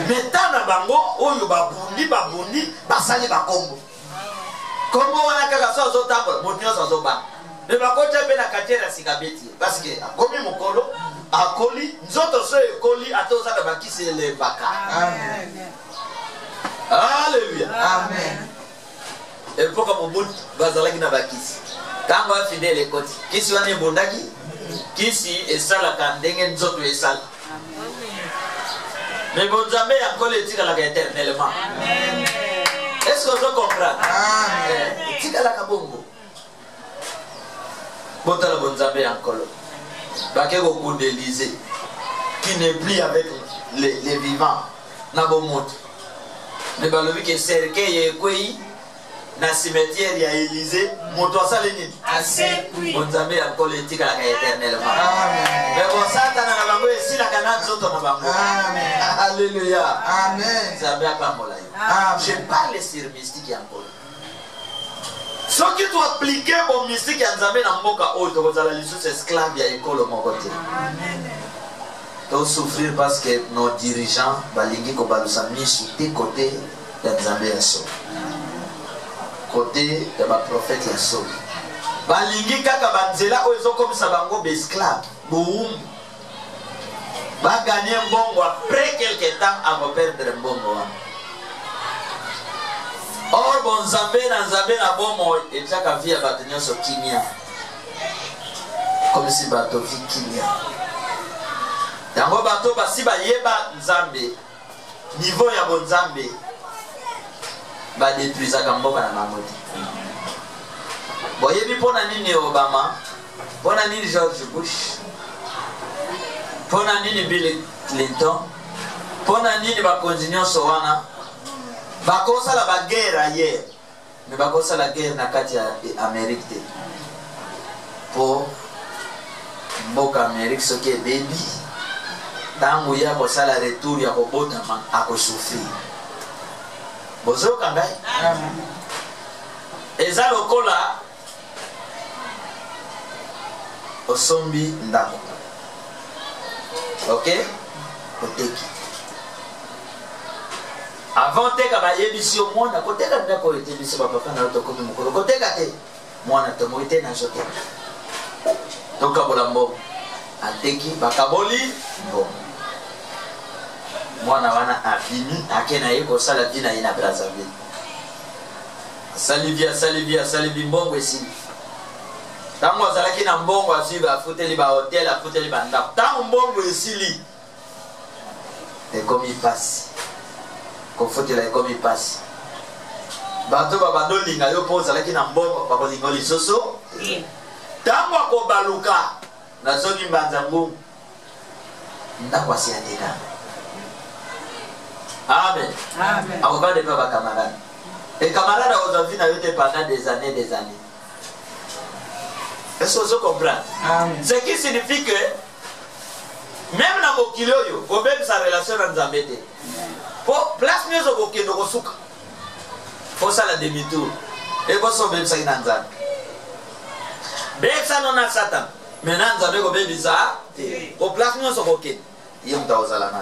Mais tant na bango oyo babundi basali bakombo. Kombo wana kaka so zo tambo motinyo so ba. Ne bakocha pe na katera sikabeti parce que akomi mokolo akoli nzoto so ekoli atoza ka bakisi le baka. Amen. Alléluia. Amen. Et pourquoi mon bout bazalaki na bakisi. Tango fidèle ekoti. Kisi wana bondaki kisi esala kandenge nzoto esala. Mais bon Nzambe encore etika la éternellement. Amen. Est-ce que vous comprenez? Amen. Etika la kabongo. Botala bon Nzambe encore. Bakego kundelize qui n'est plus avec les vivants na bon monde. Ne balobi que cercueil ekoi na cimetière ya Élysée moto asale nini? Asekui. Bon Nzambe encore etika la éternellement. Amen. Mais bon Satan na bango esila kana nzoto na bango. Amen. Alléluia. Amen. Nzambe apamola yo. Je parle sur mystique encore. Ce qui doit appliquer mon mystique à Nzambe na mboka oyo tokozala lisusu esclave ya ekolo moko te. Amen. To souffrir parce que nos dirigeants balingi ko balusa misu te côté ya Nzambe ya so. Côté de ma prophète ya so. Balingi kaka banzela oyo ezokomisa bango besclave. Boum. Va gagner un bongo après quelque temps à me perdre un bongo. Or bon Nzambe na bomo et chaka via batenyo so kimia. Comme si bato vi kimia. Tango bato basi ba yeba Nzambe niveau ya bon Nzambe ba détruisa kamboka na mamoti. Boyebi pona nini Obama? Pona nini George Bush? Pona nini Bill Clinton? Pona nini bakonzi nyonso wana? Bakosa la guerre hier. Mais bakosa la guerre na kati ya Amérique te. Po mboka Amérique soki baby tangu ya kosala retour ya kobota akosufrir. Bozo kangai? Amen. Eza lokola osombi ndako. Ok? Oteki. Avant teka ba yebisi o mwana koteka ndako ete biso ba papa na to komi mukolo koteka te mwana to moite na jote. Toka bolambo. Ateki bakaboli bo. Mwana wana afini akena yeko sala dina ina Brazzaville. Salivi mbongo esi. Tango azalaki na mbongo asiba afuteli ba hotel afuteli ba ndako. Tango mbongo esili. Et comme il passe. Kofutela comme il passe. Bato babando linga yo pose alaki na mbongo ba kolingoli soso. Tango akobaluka na zoni mbanzangu. Ndako asiandika. Amen. Amen. On va devenir camarades. Et camarades aujourd'hui n'a été pendant des années. Est-ce que vous comprenez? Ce qui signifie que même dans vos kilos, vous même sa relation dans Nzambe. Pour place mieux au bokeh de Rosuka. Pour ça la demi-tour. Et vous savez même ça dans Nzambe. Ben ça non a Satan. Maintenant Nzambe vous même ça. Pour place mieux au bokeh. Il y a un temps aux alamais.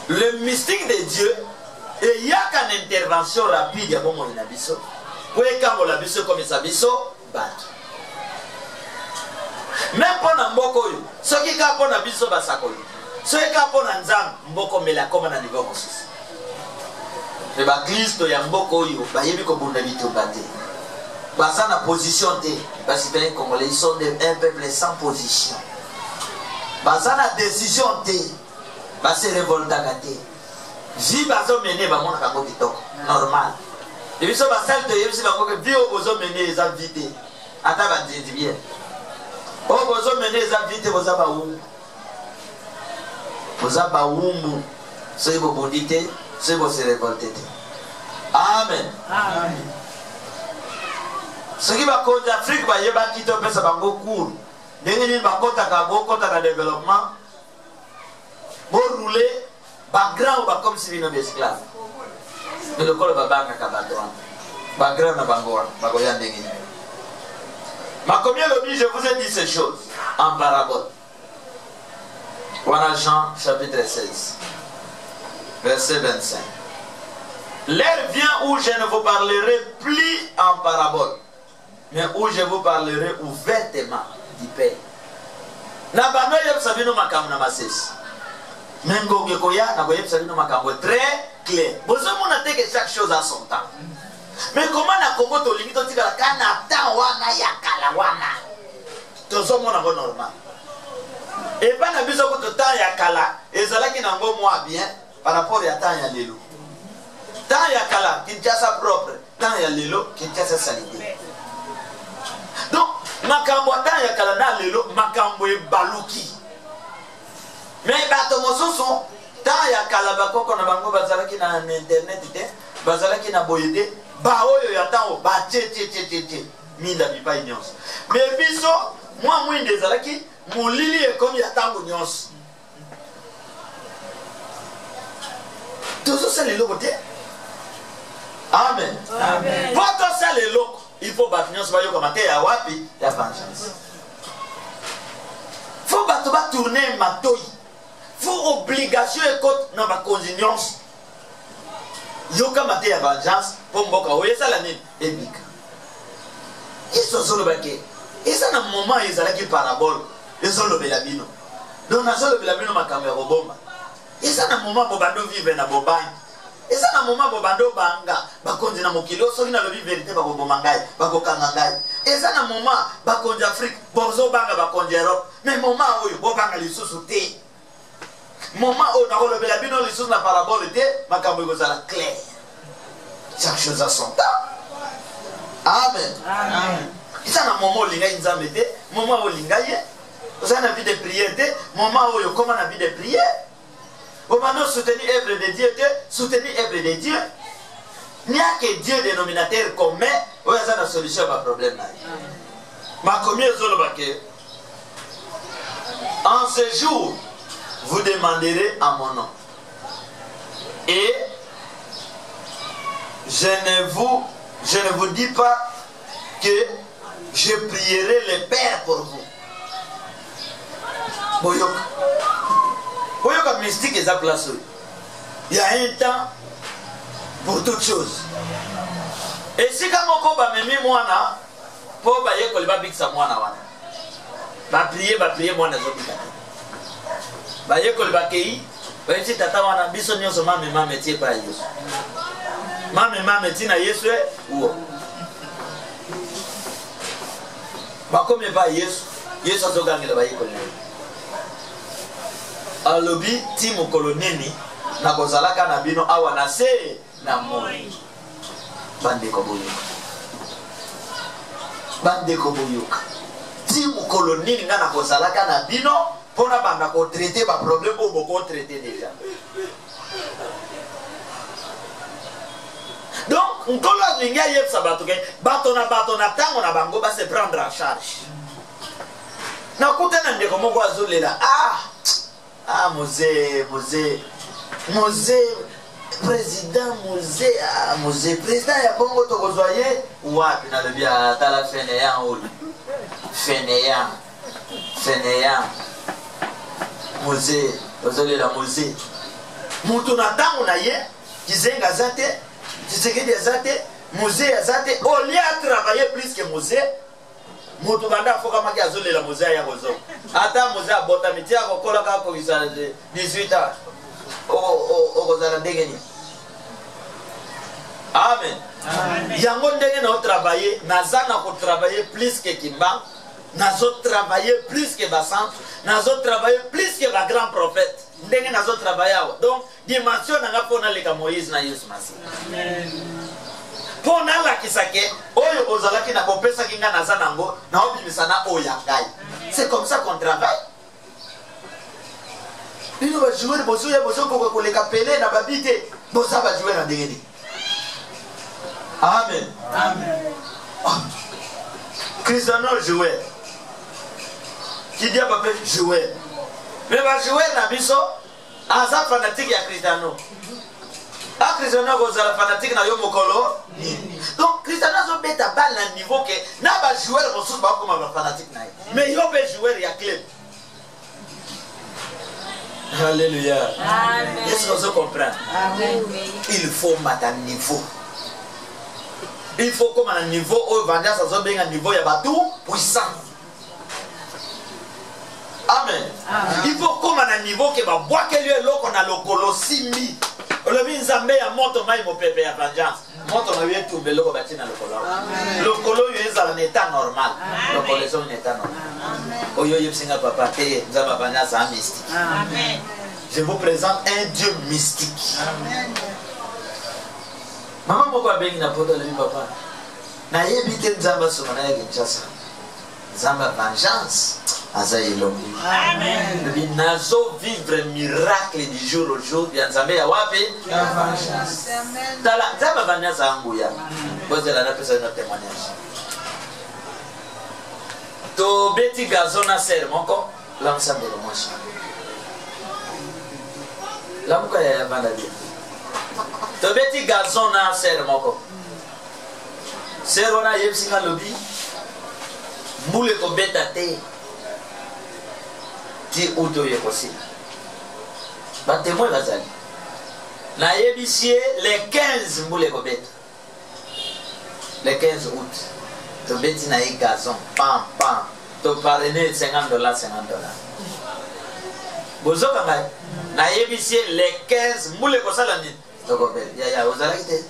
Le mystique de Dieu, il y a qu'une intervention rapide, il y a bon mon abisso. Pour quand on l'abisso comme ça abisso, bat. Même pour Mboko, ceux qui ont pour l'abisso basakoli, ceux qui ont pour Nzam, Mboko mais la comme un niveau aussi. Le baptiste il y a Mboko yo, bah yebi comme on habite au bâté. Bah ça na position té, parce que les Congolais sont un peuple sans position. Bah ça na décision té. Basi révolta gâté. Ji bazo mené ba mona kango kitoko normal. Et biso basal to yebisi bango ke bio bozo mené eza vite. Ata ba ndindi bien. O bozo mené eza vite boza ba wumbu. Boza ba wumbu. Soy bo bondité, soy bo se révolter. Amen. Amen. Ce qui va côté Afrique ba yeba kito pesa bango court. Ndenge ni ba kota ka go kota ka développement. Pour rouler, pas grand ou pas comme si nous esclaves. Mais le col va banque à Kabatoan. Pas grand à Bangoan, pas goyan dengue. Ma combien lobby, je vous ai dit ces choses en parabole. Voilà Jean chapitre 16, verset 25. L'heure vient où je ne vous parlerai plus en parabole, mais où je vous parlerai ouvertement du Père. Nabano yeb sabino makambo na masesi. Mengo gekoya na yeb sabino makambo très clair. Besoin mon que chaque chose a son temps. Mais comment na Congo to limite tika kana temps wana ya kala wana. To so mona bon normal. Et pas na biso ko to temps ya kala ezalaki na ngo moi bien par rapport à temps ya lelo. Temps ya kala Kinshasa propre, temps ya lelo Kinshasa salité. Donc makambo temps ya kala na lelo makambo e baluki. Mais bato mosusu temps ya kala bakoko na bango bazalaki na internet te, bazalaki na boyede, ba oyo ya temps ba tche minda bipa nyonso. Mais biso moi mwinde ezalaki molili e comme ya tango nyonso. Toujours ça les locaux. Amen. Amen. Votre ça les locaux. Il faut battre nyonso ba yo commenter ya wapi ya vengeance. Faut battre ba tourner matoi. Faut obligation et côte na ba consignance. Yo commenter ya vengeance pour mboka oye ça la nini ebika. Ils sont le baquet. Et ça na moment ils allaient qui parabole. Ils sont le belabino. Donc na so le belabino ma caméra bomba. Et ça na moment bobando vivre na bobagne. Et ça na moment bobando banga bakonzi na mokilo so ina lobi vérité bakobomangai bakokangangai. Et ça na moment bakonzi Afrique bozo banga bakonzi Europe. Mais moment oyo bobanga lisusu te. Moment où na le belabino lisusu na parabole te makambo ekozala clair. Chaque chose a son temps. Amen. Amen. Et ça na moment linga nzambe te, moment où linga ye. Ça na vie de prière te, moment où yo comment na vie de prière. Vous maintenant soutenir l'œuvre de Dieu, soutenir l'œuvre de Dieu. Il n'y a que Dieu dénominateur commun, où il y a une solution à problème. Ma combien en ce jour, vous demanderez à mon nom. Et je ne vous dis pas que je prierai le Père pour vous. Voyons comme mystique est à place. Il y a un temps pour toutes choses. Et si quand on va me moi pour bailler que le babique ça moi va prier moi na zobi. Bailler que le bakeyi, bailler si tata wana biso nyoso mama métier pa Yesu. Mama métier na Yesu ou. Ba comme pas Yesu, Yesu azogangela bailler que alobi ti mokolo nini na kozalaka na bino awa na se na moi bandeko boyoka ti mokolo nini nga na kozalaka na bino pona banda ko traiter ba problème o boko traiter déjà. Donc nkolo linga yeb sabato ke bato na tango na bango ba se prendre en charge na kutana ndeko moko azolela Mosé, président Mosé, président ya bongo to kozoye wapi na le bia tala fainéant ou fainéant Mosé, ozole la Mosé mutu na tango na ye kizenga zate kisekedi zate Mosé azate au lieu de travailler plus que Mosé moto banda foka maki azole la Mosé ya bozo ata Mosé abota mitia kokola ka ko 18 ans o kozala ndengeni. Amen. Yango ndenge na travailler nazana ko travailler plus que Kimba nazo travailler plus que Bassan nazo travailler plus que ba grand prophète ndenge nazo travailler. Donc dimension na ngapona leka Moïse na Yesu Masi. Amen. Pour la kisake, oyo ozalaki na kopesa kinga na zanango, na obimisana oya ngai. C'est comme ça qu'on travaille. Bino ba jouer bozo ya bozo ko leka pele na babite, boza ba jouer na ndengeni. Amen. Amen. Cristiano joueur. Qui dit papa joueur. Mais ba jouer na biso, aza fanatique ya Cristiano. Ah, Christiana kozala fanatique na yo mokolo. Donc Christiana zo beta balle na niveau que na ba joueur mosusu ba comme ba fanatique na. Mais yo be joueur ya club. Alléluia. Amen. Est-ce que vous comprenez? Amen. Il faut mettre un niveau. Il faut comme un niveau où Vandia ça bien un niveau ya batou puissant. Amen. Il faut comme un niveau que ba bois que lieu loko na lokolo 6000. Olobi nzambe ya moto mai mo pepe ya vengeance. Moto na yetu beloko batina lokolo. Lokolo yo ezala en état normal. Lokolo zo en état normal. Oyo yepsinga papa te nzamba bana sa mystique. Amen. Je vous présente un Dieu mystique. Amen. Maman moko abengi na poto le papa. Na yebite nzamba somana ya Kinshasa. Nzamba vengeance. Amen. Il nazo vivre miracle du jour au jour. Bien Nzambe ya wapi? Amen. Tala Nzamba vanyaza angu ya. Boze la na pesa na témoignage. To beti gazona ser moko la msambe lo mosha. La muka ya banda dia. To beti gazona ser moko. Ser ona yepsinga lobi. Mbule ko beta te. Ti uto yekosi. Ba témoin bazali. Na yebisie les 15 mbule ko beta. Le 15 août. To beti na gazon pam pam. To parrainer $50 $50. Bozo kama na yebisie les 15 mbule ko sala ni. To ko beta. Ya ozala kite.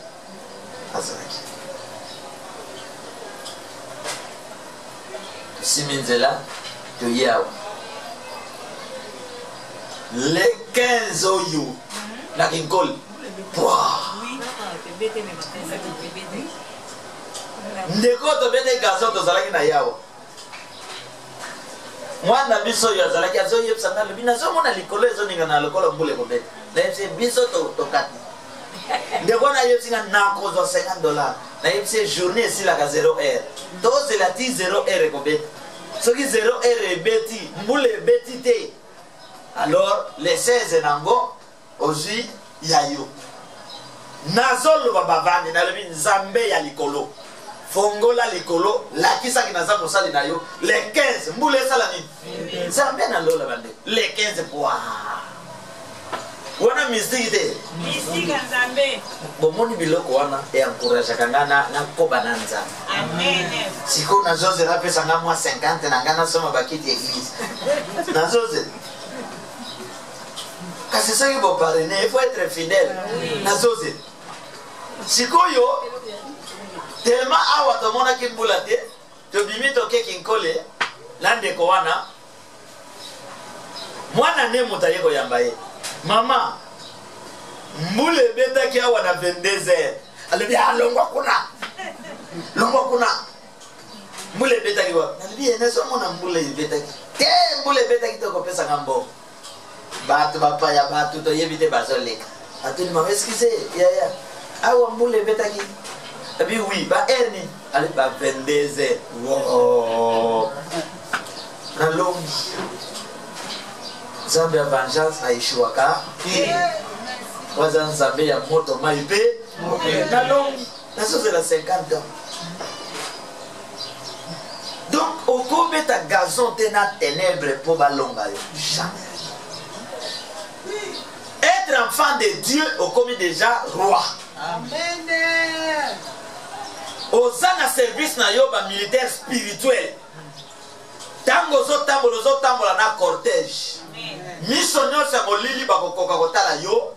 Azalaki. Siminzela to yawa. Les 15 oyo na kinkol. Ndeko to bete gazo to zalaki na yawa. Mwana biso yo zalaki azo yepsanga le bina zo mona likolo ezo ninga na lokolo mbule ko bete. Na yepse biso to kati. Ndeko na yepsinga na kozo $50. Na yepse journée si la 0 heure. To zelati 0 heure ko bete. Soki 0 heure beti mbule beti te. Alors les 16 nango ozi yayo. Nazolo babavani na lebi nzambe ya likolo. Fongola likolo la kisa kinaza mosali na yo. Les 15 mbule sala ni. Nzambe na lola bande. Les 15 poa. Wana mystique te. Mystique nzambe. Bomoni biloko wana e encourage kangana na kobananza. Amen. Siko na zoze la pesa nga mwa 50 na ngana soma bakiti église. Na zoze. Kasi soki bo parrainer, il faut être fidèle. Nazose. Sikoyo tellement awa to mona kimbula te, to bimito ke kinkole, lande ko wana. Mwana ne mutayeko yambaye. Mama, mbule beta ki awa na 22h. Alibi alongwa kuna. Longwa kuna. Mbule beta ki wa. Alibi eneso mona mbule beta ki. Te mbule beta ki to ko pesa ngambo. Batu papa ya batu to yebite bazoleka. Atuni mama excusez ya awa mbule betaki. Abi oui ba erni ali ba 22h. Wow. Na longi. Zambe ya vengeance aishiwaka. Waza nzambe ya moto maipe. Na longi. Na soze la 50 ans. Donc au kobeta gazon tena ténèbres pour balonga yo. Jamais. Être enfant de Dieu au commis déjà roi. Amen. Osana service na yoba militaire spirituel. Tango zo tambola na cortège. Missionnaire sa molili bakokoka kotala yo.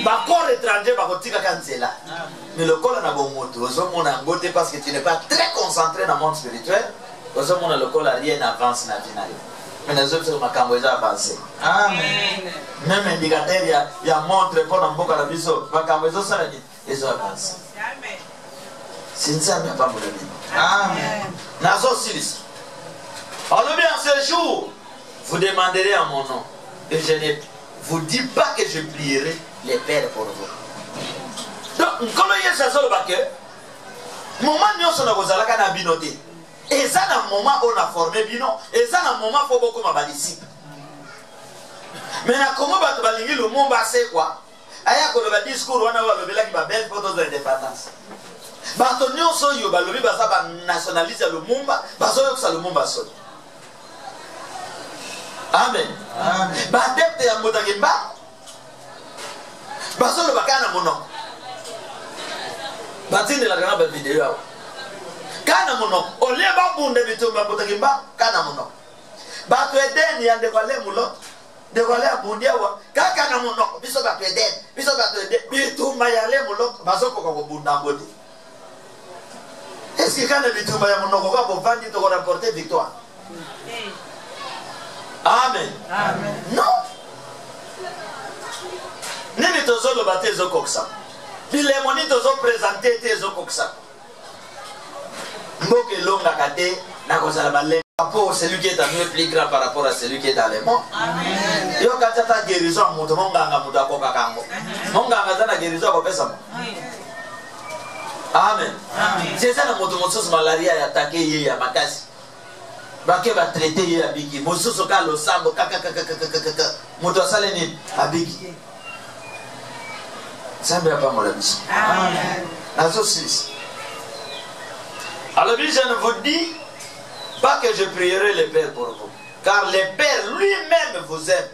Ba corps étranger bakotika kanzela. Mais le corps na bomoto, ozo mona ngote parce que tu n'es pas très concentré dans le monde spirituel. Ozo mona le corps rien avance na vie na yo. Mais les autres makambo eza avancé. Amen. Même indicateur ya montre pour mboka na biso makambo ezo sala ni ezo avancé. Amen. Sinzambe apambola bino. Amen. Nazo silis. Alors bien ce jour vous demanderez en mon nom et je ne vous dis pas que je prierai les pères pour vous. Donc quand il y a ça sur le baquet, moment nyonso na kozalaka na binoté. Et ça, dans le moment où on a formé Bino, et ça, dans le moment où on a disciple. Mais comment tu vas le monde, c'est quoi? aya koloba discours wana balobelaki babele mpo tozwa indépendance bato nyonso oyo balobi baza banationaliste ya lumumba bazoyokisa lumumba soni. Amen. Badepte ya Motakimba bazoloba kana monoko batindelaka na bavideo yao kana monoko olie babunde bitumba Motakimba kana monoko bato edeni ya ndekwale mulo ndekwale abundi awa kaka na monoko biso bato edeni biso bato edeni bitumba ya le mulo bazokoka kobunda ngoti. Est-ce que quand le bitumba ya monoko kwa bovandi to rapporter victoire? Amen. Amen. Non. Nini tozolo bate zo koksa. Bilemoni tozo présenter te zo koksa. Mboke longa kate na kozala balé. Pour celui qui est à nous plus grand par rapport à celui qui est dans les morts. Amen. Yo katata guérison muto monganga muto akoka kango. Monganga zana guérison ko pesa mo. Amen. Amen. C'est ça le moto moto malaria ya attaqué ye ya makasi. Bake ba traiter ye abiki. Mosusu ka lo sambo kaka moto asale ni abiki. Sambe pas mon ami. Amen. Nazo 6. Alors je ne vous dis pas que je prierai le Père pour vous, car le Père lui-même vous aime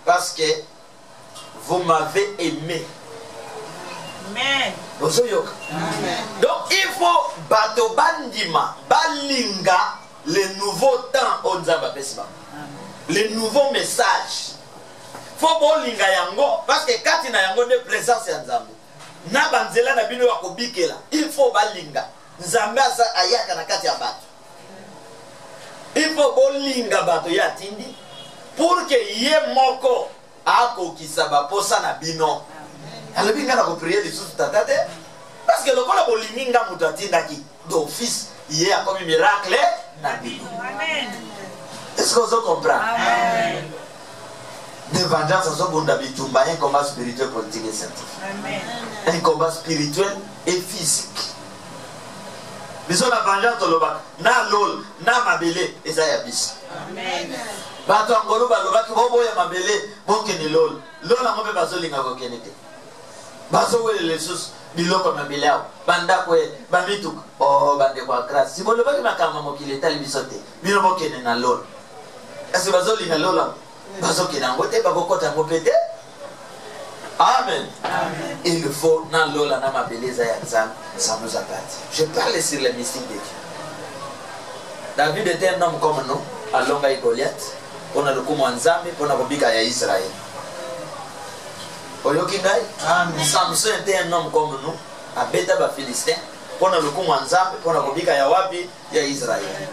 parce que vous m'avez aimé. Amen. Donc il faut bato bandima balinga le nouveau temps au Nzamba Pesma, le nouveau message. Faut bolinga yango parce que quand il y a yango de présence ya Nzamba na banzela na bino ya kobikela, il faut balinga Nzamba sa ayaka na kati ya bato. Il faut bolinga bato ya tindi pour que ye moko ako kisaba posa na bino. Alors binga na ko prier les sous tatate parce que le kola bolinga mutatinda ki d'office ye a comme miracle na bino. Amen. Est-ce que vous comprenez? Amen. De vengeance à son bon d'habitumba, un combat spirituel, politique et scientifique. Amen. Un combat spirituel et physique. Biso na vengeance toloba na lol na mabele ezaya biso. Amen. Bato ngolo baloba ki bobo ya mabele bokene lol. Lol amobe bazolinga kokenete. Bazo wele lesus biloko mabele awo. Banda kwe bamituk oh bande kwa grâce. Si boloba ki makama mokile tali bisote. Bino bokene na lol. Asi bazolinga lol bazo kena ngote bakokota ngopete. Amen. Amen. Il faut dans l'ola na mabeleza ya nzambe, ça nous appartient. Je parle sur les mystiques de Dieu. David était un homme comme nous, à longa et Goliath, on a le coup nzambe, on a kobika ya Israël. Oyoki ngai? Amen. Samson était un homme comme nous, à beta ba Philistin, on a le coup nzambe, on a kobika ya wapi ya Israël.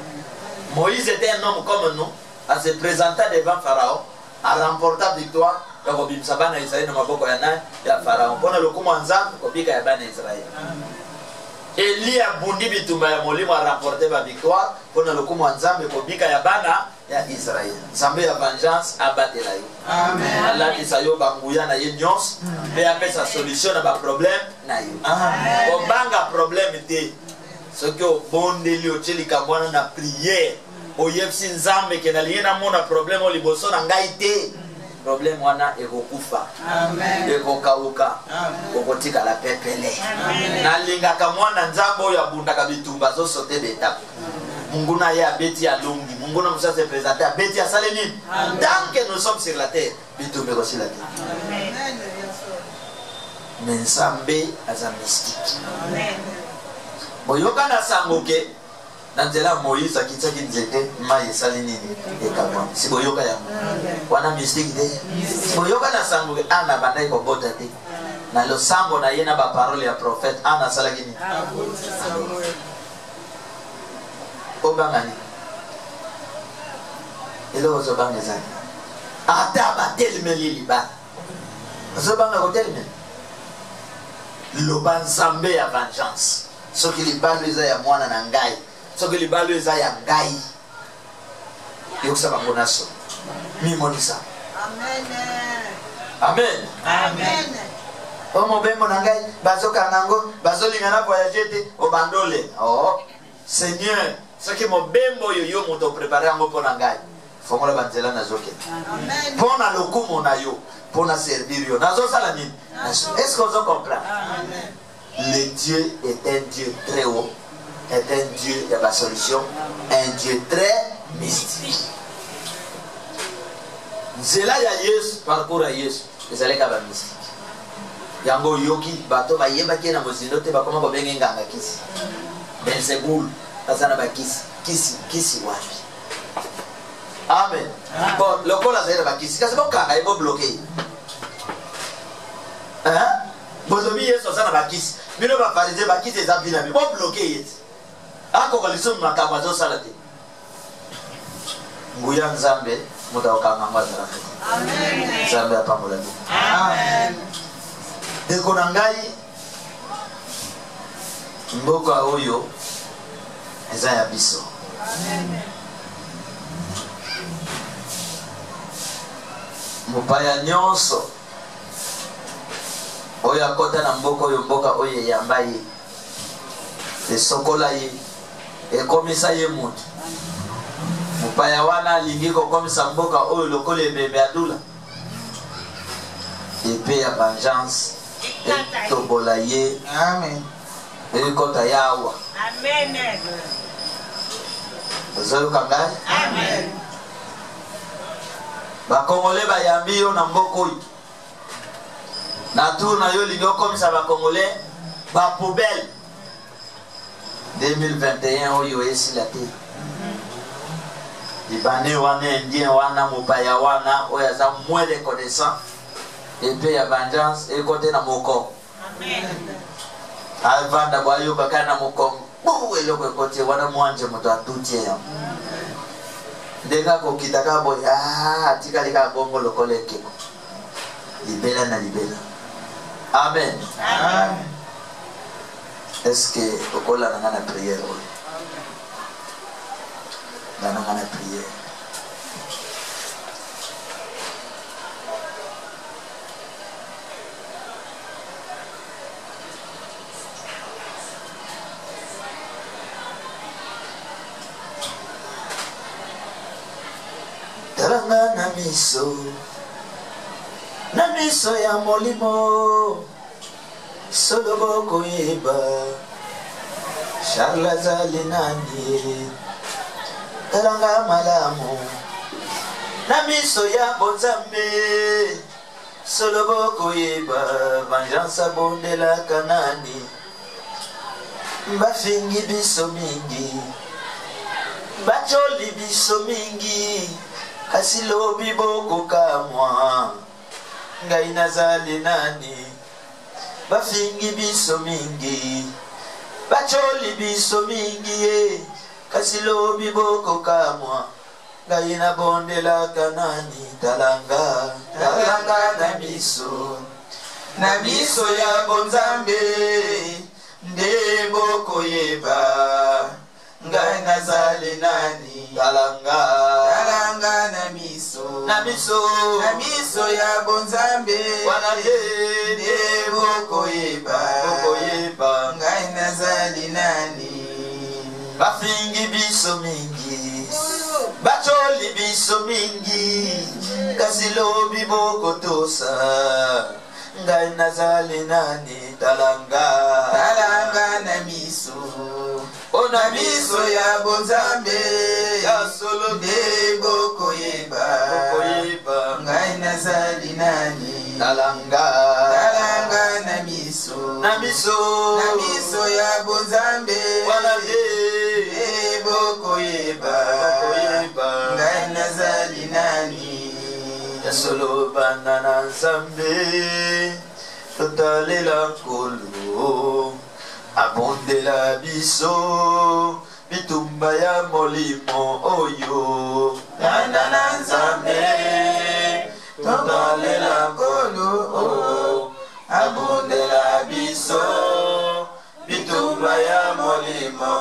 Moïse était un homme comme nous, à se présenter devant Pharaon, à remporter victoire. Yako bimsabana Israeli na maboko ya nani ya Farao. Pona lokumu nzambe kobika ya bana Israeli. Elia bundi bitumba ya molimo a rapporter ba victoire. Pona lokumu nzambe kobika ya bana ya Israeli. Nzambe ya vengeance abatela yo. Amen. Allah kisayo banguya na ye nyos. Pe apesa solution na ba problème na yo. Amen. Kobanga problème te. Soki o bondeli o cheli kamwana na prière. O yefsi nzambe kenaliena mona problème o liboso na ngai te. Problème wana ekokufa. Amen. Ekokauka. Okotika la pepele. Nalinga kamwana nzambo ya bundaka bitumba zo sote beta. Mungu na ya beti ya longi. Mungu na musa se présenter beti ya saleni. Tant que nous sommes sur la terre, bitumbe ko sur la terre. Amen. Mensambe aza mystique. Amen. Boyoka na sangoke Nanzela Moïse akitaki nzete mai esali nini ekamwa si boyoka yango wana mystique de si boyoka na sango ana bandai kobota te na lo sango na ye na ba parole ya prophète ana salaki nini obangani elo ozobanga ezali ata batelemeli liba ozobanga koteleme loba nzambe ya vengeance soki libalo eza ya mwana na ngai soki libalo eza ya ngai yokusa bango naso mimonisa. Amen. Amen. Amen. Omo bembo na ngai bazokanga ngo bazolinga na voyager te obandole. Oh Seigneur, soki mobembo yo moto préparer ngo pona ngai fongola banzela na zoke. Amen. Pona lokumo na yo pona servir yo nazo sala nini Est-ce qu'on comprend? Le Dieu est un Dieu très haut, est un Dieu de la solution, un Dieu très mystique. Zela ya Yesu, parcours à Yesu, les allez kaba mystique. Yango yoki, bato ba yeba ki na mozinote ba koma ba bengi nganga kisi. Ben sebul, azana ba kisi wapi. Amen. Bon, le col a zéro bakisi. Qu'est-ce qu'on a? Il va bloquer. Hein? Bozobi Yesu azana bakisi. Bino ba farize bakisi eza bila bi. Bon bloquer yeti. Ako kaliso makamazo salate. Nguya Nzambe muda okanga zara. Amen. Nzambe apamola bi. Amen. Deko na ngai mboka oyo eza ya biso. Amen. Mupaya nyonso oyo akota na mboka oyo mboka oyo eyamba ye esokola ye ekomisa ye mutu. Mupaya wana alingi kokomisa mboka oyo lokola ebembe adula epe ya vengeance etobola ye. Amen. Ekota yawa. Amen. Ozoyoka ngai? Amen. Bakongole bayambi yo na mboko oyo. Na tour na yo lingo komisa bakongole ba poubelle. 2021 oyo esila te. Ibane wana indien wana mupaya wana oyo za moins reconnaissant et puis ya vengeance et côté na moko. Amen. Avanda bayo bakana moko. Bo eloko côté wana mwanje moto atutie ya. Ndeka kokitaka boy atika lika bongo lokole keko. Libela na libela. Amen. Amen. Est-ce que okola na ngana prière oyo? Na ngana prière. Talanga na miso ya molimo solobo koyeba Charles azali nani. Talanga malamu na miso ya bonzambe solobo koyeba vengeance bondela kanani. Bafingi biso mingi bacholi biso mingi kasi lobi boko kamwa ngai nazali nani. Bafingi biso mingi bacholi biso mingi kasi lobi boko kamwa ngai na bondela kanani. Talanga na miso ya bonzambe nde boko yeba ngai nazali nani. Talanga na miso ya bonzambe wana nde boko yeba ngai nazali nani. Bafingi biso mingi bacholi biso mingi kasi lobi boko tosa ngai nazali nani. Talanga na miso ona miso ya bonzambe ya solo de boko yeba ngai nazali nani. Talanga na miso ya bonzambe wana de boko yeba ngai nazali nani. Ya solo banana nzambe totalela nkolo abondela biso bitumba ya molimo oyo. Banana nzambe totalela nkolo abondela biso bitumba ya molimo.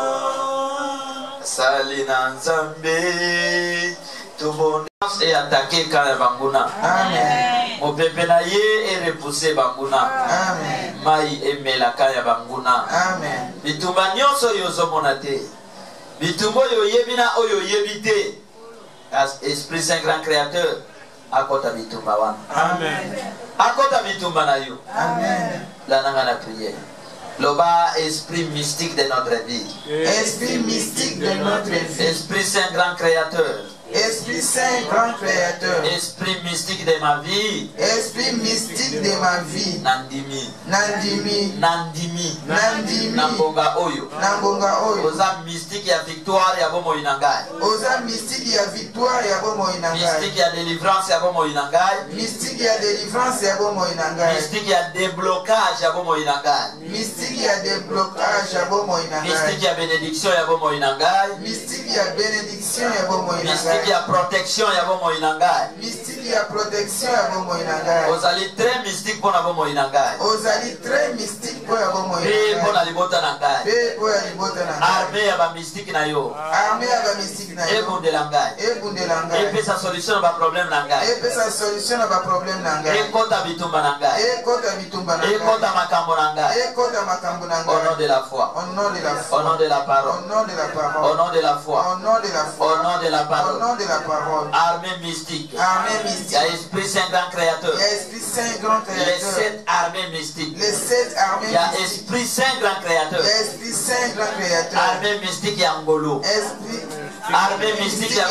Salina nzambe tubonde et attaquer quand banguna. Amen. Mon pépé na ye et repousser banguna. Amen. Mai emela kaya banguna. Amen. Bitumba nyonso yozo monate. Bitumbo yo yebina oyo yebite. Esprit Saint grand créateur. akota bitumba wana. Amen. Akota bitumba na yo. Amen. La nanga na prière. Loba, esprit mystique de notre vie. Esprit mystique de notre vie. Esprit Saint grand créateur. Esprit Saint grand créateur. Esprit mystique de ma vie. Esprit mystique de ma vie. Nandimi. Nandimi. Nandimi. Nandimi. Nambonga oyo. Nambonga oyo. Oza mystique ya victoire ya bomo inangai. Oza mystique ya victoire ya bomo inangai. Mystique ya délivrance ya bomo inangai. Mystique ya délivrance ya bomo inangai. Mystique ya déblocage ya bomo inangai. Mystique ya déblocage ya bomo inangai. Mystique ya bénédiction ya bomo inangai. Mystique ya bénédiction ya bomo inangai. Mystique ya protection ya bomo inangai. Mystique ya protection ya bomo inangai. Ozali très mystique pona bomo inangai. Ozali très mystique po ya bomo Pe inangai. pona libota nangai. Pe po ya libota na ngai. Armée ya ba mystique na yo. Armée ya ba mystique na yo. Ebundela ngai. Ebundela ngai. Epesa solution na ba problème na ngai. Epesa solution na ba problème na ngai. Ekota bitumba na ngai. Ekota bitumba na ngai. Ekota makambo na ngai. Ekota makambo na Au nom ngai. de la foi. Au nom de la foi. Au nom de la Au parole. nom de la Au parole. nom de la foi. Au nom de la foi. Au nom de la Au parole. nom de la parole. Armée mystique. Armée Il y mystique. a Esprit Saint grand créateur. Il y a Esprit Saint grand Les créateur. 7 armées mystiques. Les 7 armées Il y a mystiques. Esprit Saint grand Il créateur. y a Esprit Saint grand créateur. Armée mystique ya ngolo. Esprit. Armée mystique ya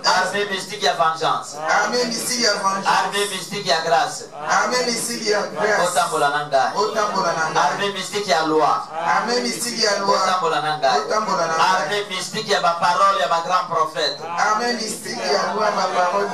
armée mystique ya vengeance. Armée mystique ya vengeance. Armée mystique ya grâce. Armée mystique ya grâce. Otambola na ngai. Otambola na ngai. Armée mystique ya loi. Armée mystique ya loi. Otambola na ngai. Otambola na ngai. Armée mystique ya ba parole ya ba grand prophète. Armée mystique ya loi ma parole.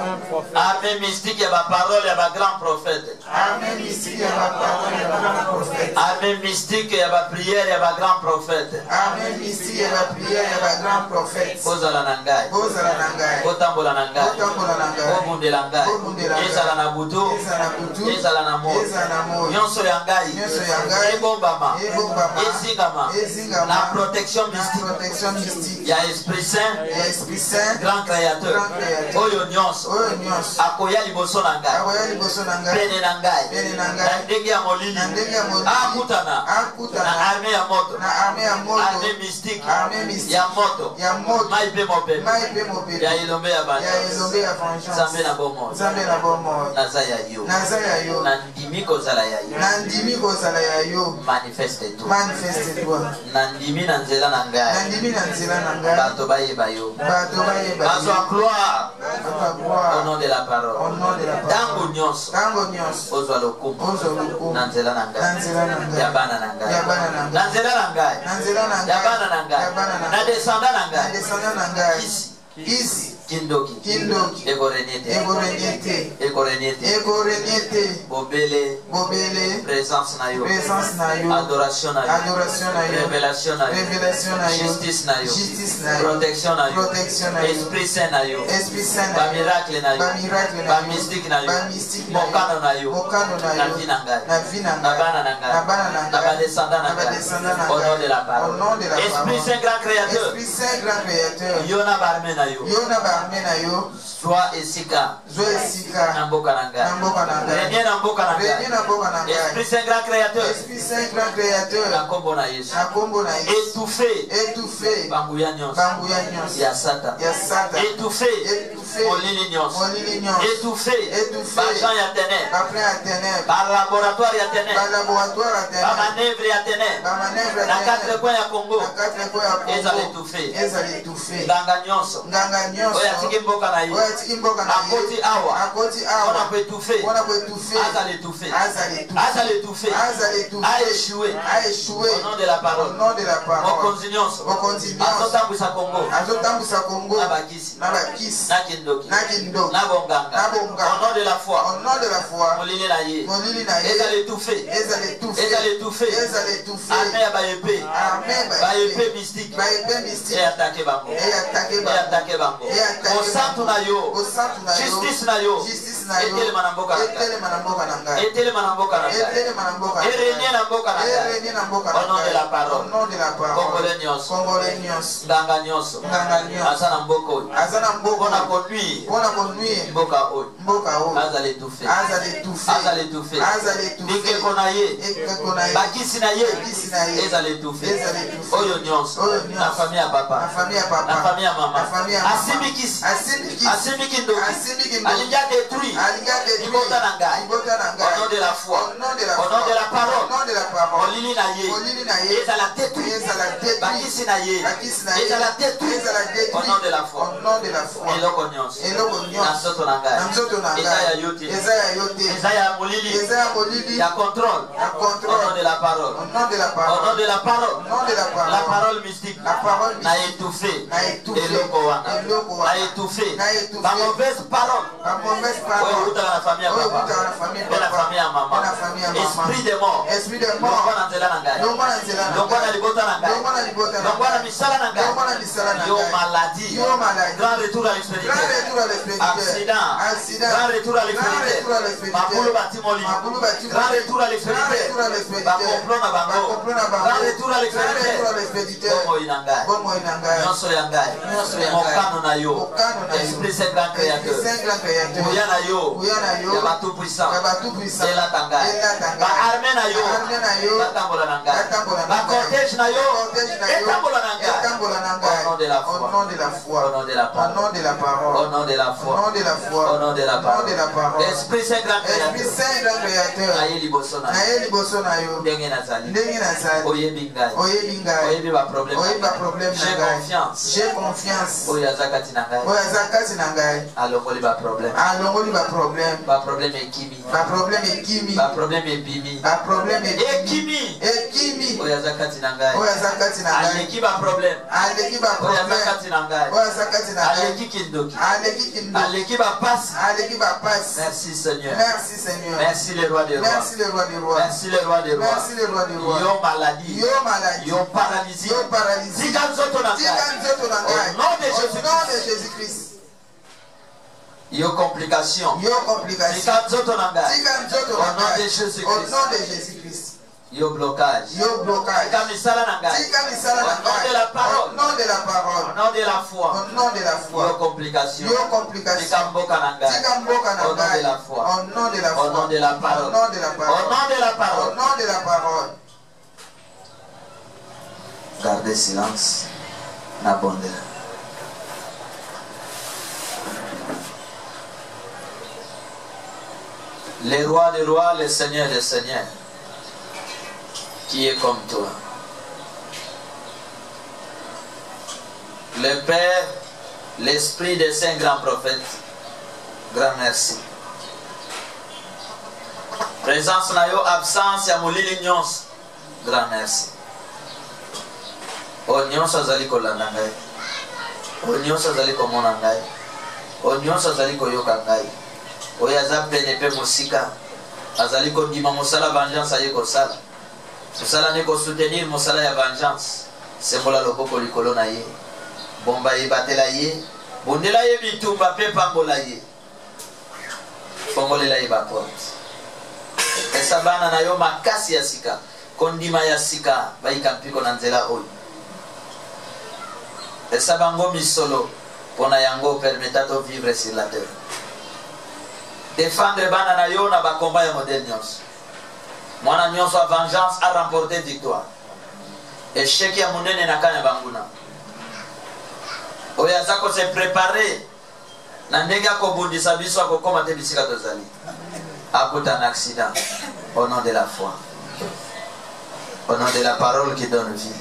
Armée mystique ya ba parole ya ba grand prophète. Armée mystique ya ma parole ya grand prophète. Armée mystique ya ba prière ya ba grand prophète. Armée mystique ya ma prière ya ba grand prophète. Ozala na ngai. Bozala na ngai. Otambola na ngai. Otambola na ngai. Obundela ngai. Obundela ngai. Ezala na butu. Ezala na butu. Ezala na moyo. Ezala na moyo. Nyonso ya ngai. Nyonso ya ngai. Ebombama. Ebombama. Ezingama. Ezingama. La protection La mystique. protection mystique. Ya Esprit Saint. Ya Esprit Saint. Grand créateur. Grand créateur. Oyo nyonso. Oyo nyonso. Akoya liboso na ngai. Akoya liboso na ngai. Pene na ngai. Pene na ngai. Na ndenge ya molili. Na ndenge ya molili. Akutana. Akutana. Na armée ya moto. Na armée ya moto. Armée mystique. Armée mystique. Ya moto. Ya moto. Mai pe mopele. Mai pe mopele. Ya ilombe ya Ya vengeance. elombe ya vengeance. Nzambe na bomoi. Nzambe na bomoi. Naza ya yo. Naza ya yo. Nandimi kozala ya yo. Nandimi kozala ya yo. Manifeste toi. Manifeste toi. Nandimi na nzela na ngai. Nandimi na nzela na ngai. Bato bayeba yo. Bato bayeba yo. Bazwa gloire. Bazwa Au gloire. nom de la Au parole. nom de la parole. Tango nyonso. Tango nyonso. Ozwa lokumu. Ozwa lokumu. Na nzela na Na ngai. nzela na ngai. Ya bana na ngai. Ya bana na ngai. Na nzela na ngai. Na nzela na ngai. Ya bana na ngai. Ya bana na Na ngai. descendant na Na ngai. descendant na ngai. Kisi. Kisi. Kindoki. Kindoki. Egorenete. Egorenyete. Egorenete. Egorenyete. Bobele. Bobele. Présence na yo. Présence na yo. Adoration na yo. Adoration na yo. Révélation na yo. Révélation na yo. Justice na yo. Justice na yo. Protection na yo. Protection na yo. Esprit Saint na yo. Esprit Saint na Ba yo. miracle na yo. Ba miracle na Ba yo. mystique na yo. Ba mystique na yo. Mokano na yo. Mokano na Na yo. vie na ngai. Na vie na Na ngai. bana na ngai. Na bana na Na ngai. ba descendant na Na ba ngai. descendant na Au ngai. nom de la Au parole. nom de la Esprit parole. Saint grand créateur. Esprit Saint grand créateur. Yo na barme na yo. Yo na barme na yo. Sois esika. Zo esika. Na mboka na Na ngai. mboka na ngai. Renie na mboka na Renie ngai. na mboka na ngai. Esprit Saint grand créateur. Esprit Saint grand créateur. Na kombo na Yesu. Na kombo na Yesu. Étouffé. Étouffé. Banguya nyonso. Banguya nyonso. Ya Satan. Ya Satan. Étouffé. Étouffé. Molili nyonso. Molili nyonso. Étouffé. Étouffé. Bagent ya ténèbres. Baplan ya ténèbres. Ba laboratoire ya Ba ténèbres. laboratoire ya Ba ténèbres. manœuvre ya ténèbres. Ba manœuvre Na ya quatre ténèbres. coins ya Congo. Na quatre coins ya Congo. Ezala étouffé. Ezala étouffé. Nganga nyonso. Nganga nyonso. Oyo atiki mboka na ye. Oyo atiki mboka na ye. Akoti awa. Akoti Mpona awa. koétouffe. Mpona koétouffe. Azala étouffé. Azala étouffé. Azala étouffé. Azala étouffé. A échoué. A échoué. Au nom de la Au parole. nom de la parole. Mokonzi nyonso. Mokonzi nyonso. Azotambwisa Congo. Azotambwisa Congo. Na bakisi. Na bakisi. Na kindoki. Na kindoki. Na bonganga. Na bonganga. Au nom de la foi. Au nom de la foi. Molili na ye. Molili na ye. Ezala étouffé. Ezala étouffé. Ezala étouffé. Ezala étouffé. Armée ya bayepe. Armée Bayepe mystique. Bayepe mystique. Et attaquer bango. Et attaquer Et bango. attaquer bango. Et attaquer Mosantu na yo. Mosantu na yo. Justice na yo. Justice na yo. Etelema na mboka na ngai. Etelema na mboka na ngai. Etelema na mboka na ngai. Etelema na mboka na ngai. Erenie na mboka na ngai. Erenie na mboka na Au nom de ngai. la parole. Au nom de la parole. Congolais nyonso. Congolais nyonso. Nganga nyonso. Nganga nyonso. Aza na mboka oyo. Aza na mboka. Mpona konuire Mpona konuire. mboka oyo. Mboka oyo. Azala étouffé. Azala étouffé. Azala étouffé. Azala étouffé. Bikeko na ye. Ekeko na ye. Bakisi na ye. Bakisi na ye. Ezala étouffé. Ezala étouffé. Oyo nyonso. Oyo nyonso. Na famille ya papa. Na famille ya papa. Na famille ya mama. Na famille ya mama. Asimbi kisi. Asimbi kisi. Asimbi kindoki. Asimbi kindoki. Alingi adétruire. libota na ngai au nom de la foi au nom de la parole molili na ye ezala détruit bakisi na ye ezala détruit au nom de la foi eloko nyonso na nzoto na ngai eza ya yo te eza ya molili ya contrôle au nom de la parole au nom de la parole la parole mystique na étouffé eloko wana na étouffé ba mauvaise parole oyo utaka na famille ya papa pe na famille ya mama esprit de mort longwa na nzela na ngai longwa na libota na ngai longwa na misala na ngai yo maladie grand retour à l'expéditeur accident grand retour à l'expéditeur makulu batimoli grand retour à l'expéditeur bakomplot na bango grand retour à l'expéditeur bomoi na ngai nyonso ya ngai mokano na yo esprit saint grand créateur kuya na yo ya bato puissant elata ngai baarme na yo batambola na ngai bacortège na yo etambola na ngai au nom de la foi au nom de la parole au nom de la foi au nom de la parole esprit saint grand créateur aye liboso na yo ndenge nazali oyebi ngai oyebi ba problème j'ai confiance oyo azakati na ngai alongoli ba problème ekimi ba problème ebimi ekimi oyo azakati na ngai aleki ba problème oyo azakati na ngai aleki kindoki aleki ba pasi merci Seigneur merci le roi des rois merci le roi des rois yo maladie yo paralysie zika nzoto na ngai au nom de Jésus-Christ yo complication zika nzoto na ngai au nom de Jésus-Christ yo blocage zika misala na ngai au nom de la parole au nom de la foi yo complication zika mboka na ngai au nom de la foi au nom de la parole au nom de la parole gardez silence na bonde. Les rois des rois, les seigneurs des seigneurs, qui est comme toi. Le Père, l'Esprit des saints grands prophètes, grand merci. Présence na yo, absence ya molili nyonso, grand merci. O nyonso azali kolanda ngai, o nyonso azali komona ngai, o nyonso azali koyoka ngai. Oyo aza pene pe mosika azali kondima mosala vengeance aye kosala mosala ne kosoutenir mosala ya vengeance sembola loboko likolo na ye bomba ye batela ye bondela ye bitumba pe pambola ye fongolela ye baporte esa bana na yo makasi ya sika kondima ya sika bayika mpiko na nzela oyo esa bango misolo pona yango permetato vivre sur la terre. Défendre bana na yo na ba combat ya modèle nyonso. Mwana nyonso a vengeance a remporté victoire. Échec ya munene na kanya banguna. Oya zako se préparer na ndenge akobundisa biso akokoma te bisika tozali. Akuta un accident au nom de la foi. Au nom de la parole qui donne vie.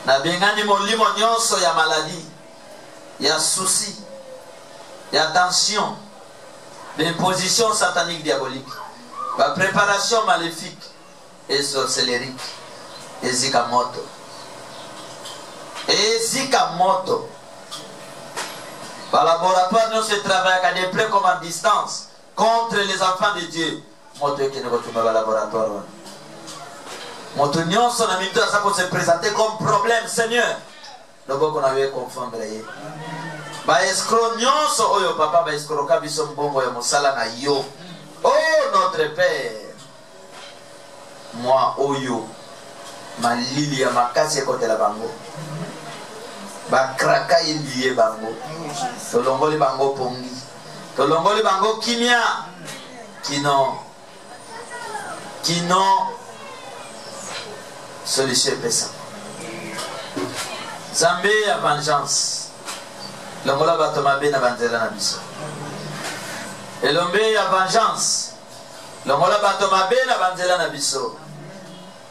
Na bengani molimo nyonso ya maladie, ya souci, ya tension, d'imposition satanique diabolique, la préparation maléfique et sorcellerique, et zikamoto. Et zikamoto. Par laboratoire, nous se travaillons à des près comme à distance contre les enfants de Dieu. Moto qui ne retrouve pas laboratoire. Moto nyonso na minto ça se présenter comme problème, Seigneur. Nous beaucoup n'avons confondre. Ba escroc nyonso oyo papa ba escroc kabiso mbongo ya mosala na yo. Oh notre Père. Moi oyo malili ya makasi kote la bango. Ba kraka lié bango. Tolongoli bango pongi. Tolongoli bango kimia. Kino solution pesa. Zambé à vengeance. Longola batoma be na banzela na biso. elombe ya vengeance longola bato mabe na banzela na biso.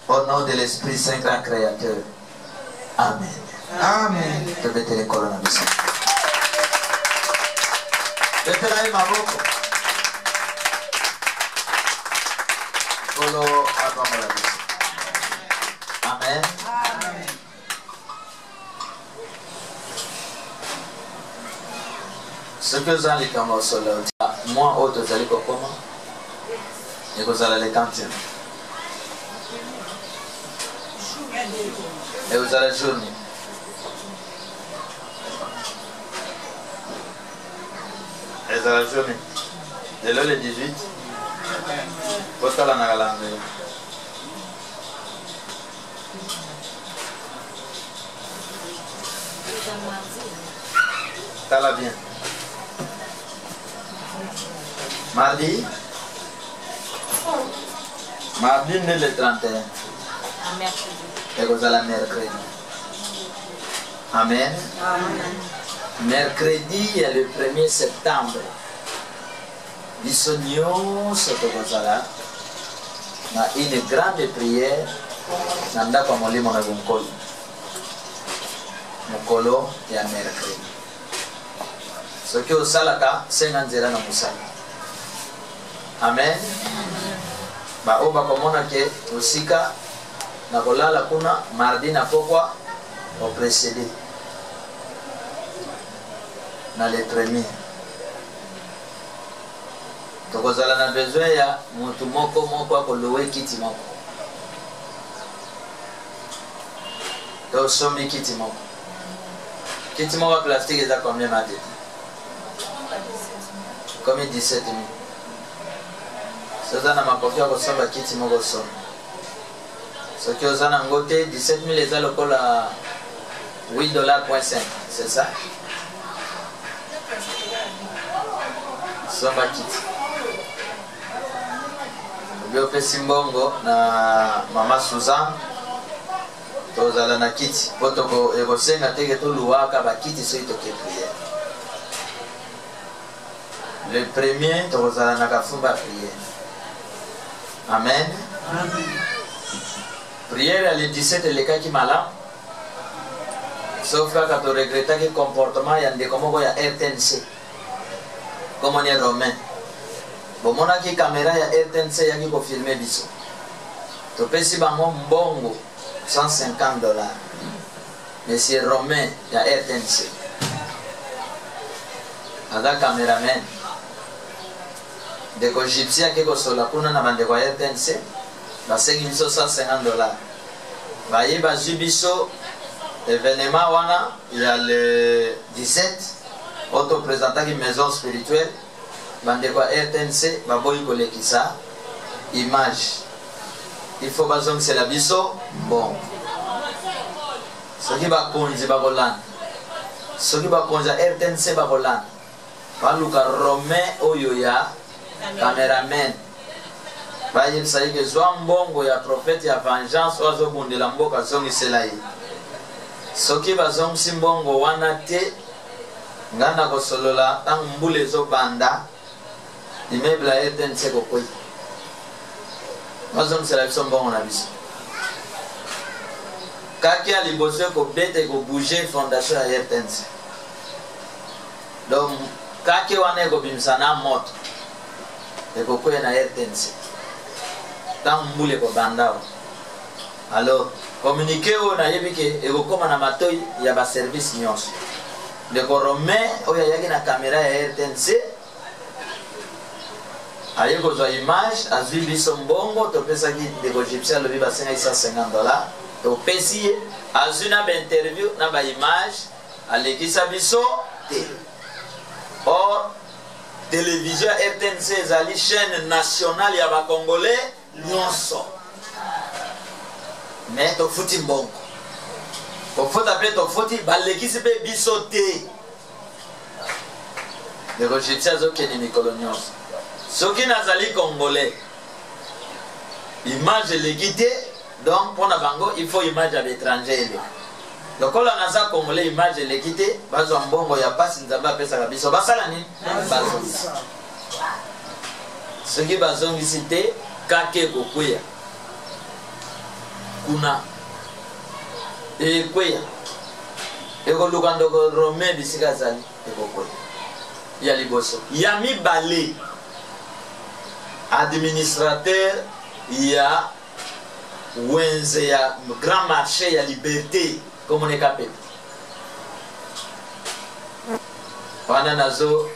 Au nom de l'Esprit Saint grand créateur. Amen. Amen. Te bete les colonnes à biso. Bete la maboko. Kolo abama la biso. Amen. Amen. Ce que vous allez comme au sol, moi, autre, vous allez comment? Et vous allez les cantines. Et vous allez journée. Et vous allez journée. De là, le 18. Vous allez en Irlande. Ça va bien. Mardi. Mardi, le 31. Et vous allez mercredi. Amen. Mercredi, il y a le 1er septembre. Bisogno sotto Gonzala. Ma une grande prière. Nanda kwa molimo na gunkolo. Mukolo ya mercredi. Ce que au salaka, c'est un zéro na musala. Amen. Ba oba komona ke usika na kolala kuna mardi na pokwa au précédé na le premier. Tokozala na besoin ya mutu moko akolowe kiti moko. To somi kiti moko. Kiti moko plastique eza combien ma tête? Comme 17 000. Sasa na makofi ya kosomba kiti moko somi. Soki ozana ngote 17 000 eza lokola $8.5, c'est ça? Somba kiti. Obiope simbongo na mama Suzanne. Tozala na kiti. Potoko egosenga teke to luwaka ba kiti so itoke prière. Le premier tozala na kafumba prière. Amen. Amen. Prière le 17 le cas qui malade. Sauf que quand on regrette que comportement il y a des comme ya RTNC. Comme on est romain. Bon mon a qui caméra ya RTNC ya qui ko filmer biso. To pesi bango mbongo $150. Monsieur Romain ya RTNC. Ada cameraman. De Egyptien qui ko sola kuna na bande kwa RTNC. Basengi biso $150. Baye bazu biso événement wana il y a le 17 auto-présentant qui maison spirituelle bande kwa RTNC baboyi kolekisa image. Il faut bazong c'est la biso bon. Soki ba konzi ba Hollande. Soki ba konza RTNC ba Hollande. Baluka Romain oyo ya cameraman. Baye sayi ke zwa mbongo ya prophète ya vengeance ozo bundela mboka zongi selayi. Soki bazong simbongo wana te ngana ko solola tang mbule zo banda immeuble ya RTNC ko koyi. Bazong selayi sombongo na biso. Kaki a liboso ko bete ko bouger fondation ya RTNC. Donc kaki wana ko bimsana moto. Eko koyi na RTNC. Tant moule ko bandao. Alors communiquer on a yebike eko koma na matoi ya ba service nyonso. De ko Romain oya yaki na caméra ya RTNC. Aye ko zo image azwi biso mbongo to pesa ki de ko Egyptien lo biba $150. To pesi azwi na ba interview na ba image alekisa biso te. Or télévision RTNC ezali chaîne nationale ya ba Congolais nyonso. Mais to futi mbongo. Ko fota pe to futi balekisi pe biso te. De Egyptien zo keni mikolo nyonso. Soki nazali Congolais. Image legité donc pour na bango il faut image à l'étranger. Donc quand on a ça Congolais image legité bazo mbongo ya pasi nzamba pesa kabisa basala nini? Bazo. Ce qui va visiter kake kokwea kuna kwea ekoluka ndoko Romain bisika zali ekokwea ya liboso ya mibale administrateur ya wenze ya grand marché ya liberté comme on est capable wana nazo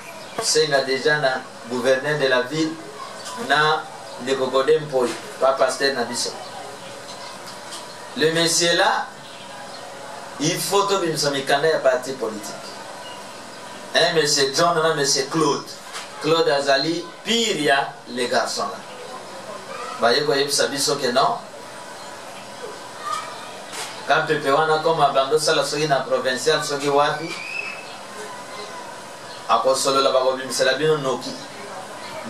senga déjà na gouverneur de la ville na de Kokodem Poi, pas pasteur Nabiso. Le monsieur là, il faut que nous sommes un parti politique. Un monsieur John, un monsieur Claude. Claude Azali, pire il y a les garçons là. Bah, il y a que non. Quand Pepe wana comme abando sala soki na provincial soki wapi. Ako solo la bako bimisela bino noki.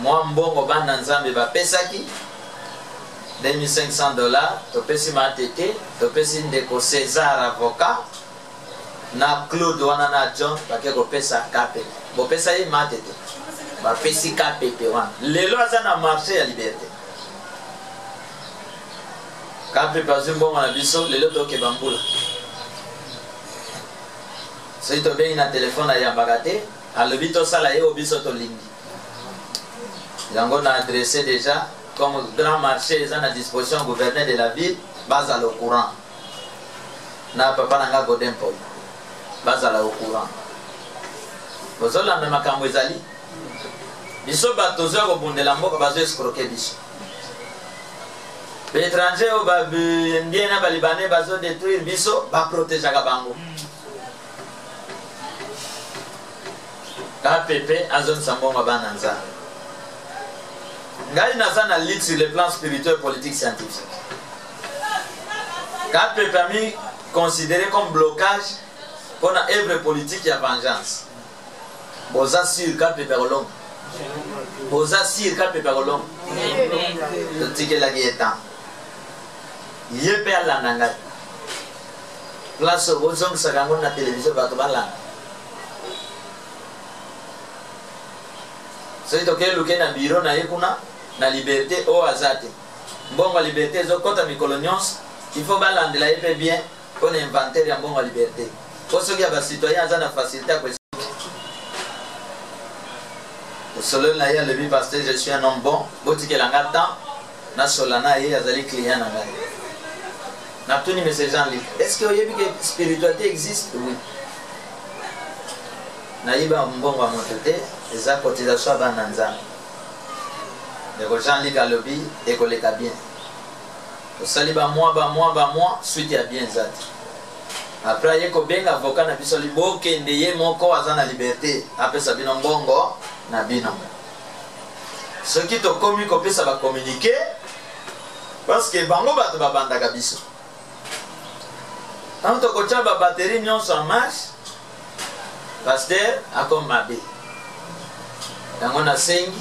Moi mbongo bana nzambe ba pesaki $2500 to pesi matete to pesi ndeko César avocat na Claude wana na John bake ko pesa kape bo pesa yi matete ba pesi kape pe wana lelo aza na marché ya liberté kape pazu mbongo na biso lelo to ke bambula so ito be na téléphone ya bagate alobi to sala ye obiso to lingi yango na adressé déjà comme grand marché ils ont à disposition gouverneur de la ville base au courant na papa nanga Godem Poi base au courant bozola na makambo ezali biso batozo ko bundela mboka bazo escroquer biso l'étranger au babu ndiena balibane bazo détruire biso ba protéger ka bango ka pepe azon sambonga bananza ngai naza na ligue sur le plan spirituel, politique, scientifique. Quand peut permis considéré comme blocage pour une œuvre politique et vengeance. Boza sur quand peut faire l'homme. Boza sur quand peut faire l'homme. Le ticket la guétan. Yé perd la nangat. Place au bozong sagangon na télévision va tomber là. C'est ok le ken na bureau na yekuna. Na liberté au azate mbongo liberté zo kota mikolo nyonso il faut balandela yepe bien pour inventaire ya mbongo liberté pour ceux qui ba citoyen za na facilité ko solo na ya le bi pasteur je suis un homme bon botike la ngata na solana ye azali client na ngai na tuni message en ligne est-ce que oyebi que spiritualité existe oui na iba mbongo amotote eza cotisation bananza les gens lisent le lobby et que les cas bien. Au sali ba moi suite ya bien zat. Après il y a ko benga avocat na biso libo kende ye moko azana liberté après ça bino mbongo na bino. Ce qui to commis ko pesa ba communiquer parce que bango ba to ba banda ka biso. Tant ko cha ba batterie nyonso en marche. Pasteur akom mabe. Yango na sengi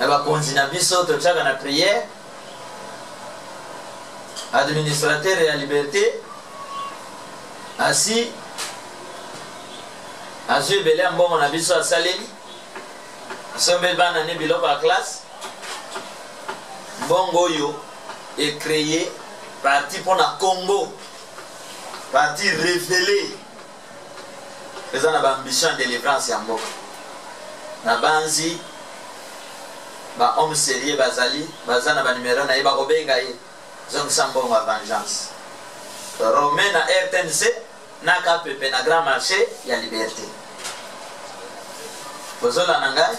aba konzina biso to chaka na prière administrateur et à liberté assis azui belé mbongo na biso asaleli asombe bana ne biloko à classe mbongo yo est créé parti pour la Congo parti révélé faisant la ambition de délivrance ya mboka na banzi ba homme sérieux bazali bazana ba numéro na yeba kobenga ye zong sambongo à vengeance Romain na RTNC na KPP na grand marché ya liberté bozola nangai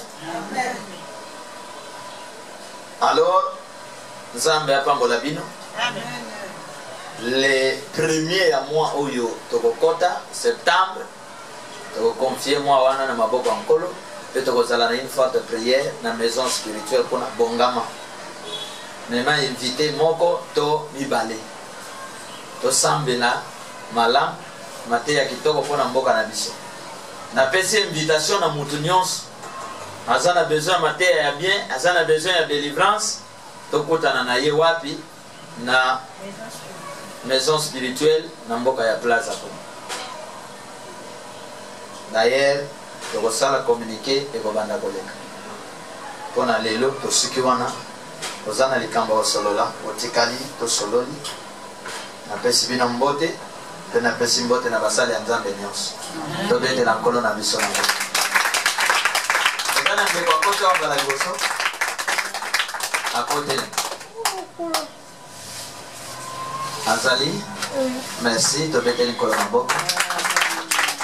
alors nzambe apambola bino les premiers à mois oyo tokokota septembre toko confier moi wana na maboko nkolo. Peut-être une forte prière dans la maison spirituelle pour la bongama. Mais m'a invité moko to mibale. To sambela malam mateya kitoko pour na mboka na biso. Na pesi invitation na mutu nyonso. Azana besoin mateya ya bien, azana besoin ya délivrance. To kutana na ye wapi na maison spirituelle na mboka ya plaza. D'ailleurs tokosala communiqué ekobanda koleka mpona lelo tosuki wana oza na likambo osolola otikali tosololi napesi bino mbote mpe napesi mbote na basali ya nzambe nyonso tobetela nkolo na biso nango eza na ndeko akota wambala liboso akotele azali merci tobeteli nkolo maboko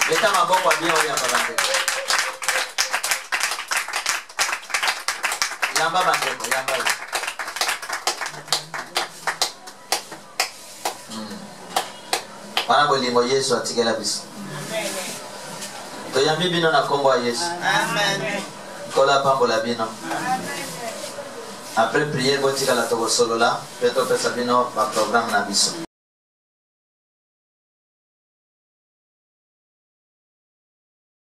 beta maboko abien oyamba bandeko yamba bandeko yamba wana bolingo yesu atikela biso toyambi bino na kombo ya yesu nkolo apambola bino après prière botikala tokosolola mpe topesa bino baprogramme na biso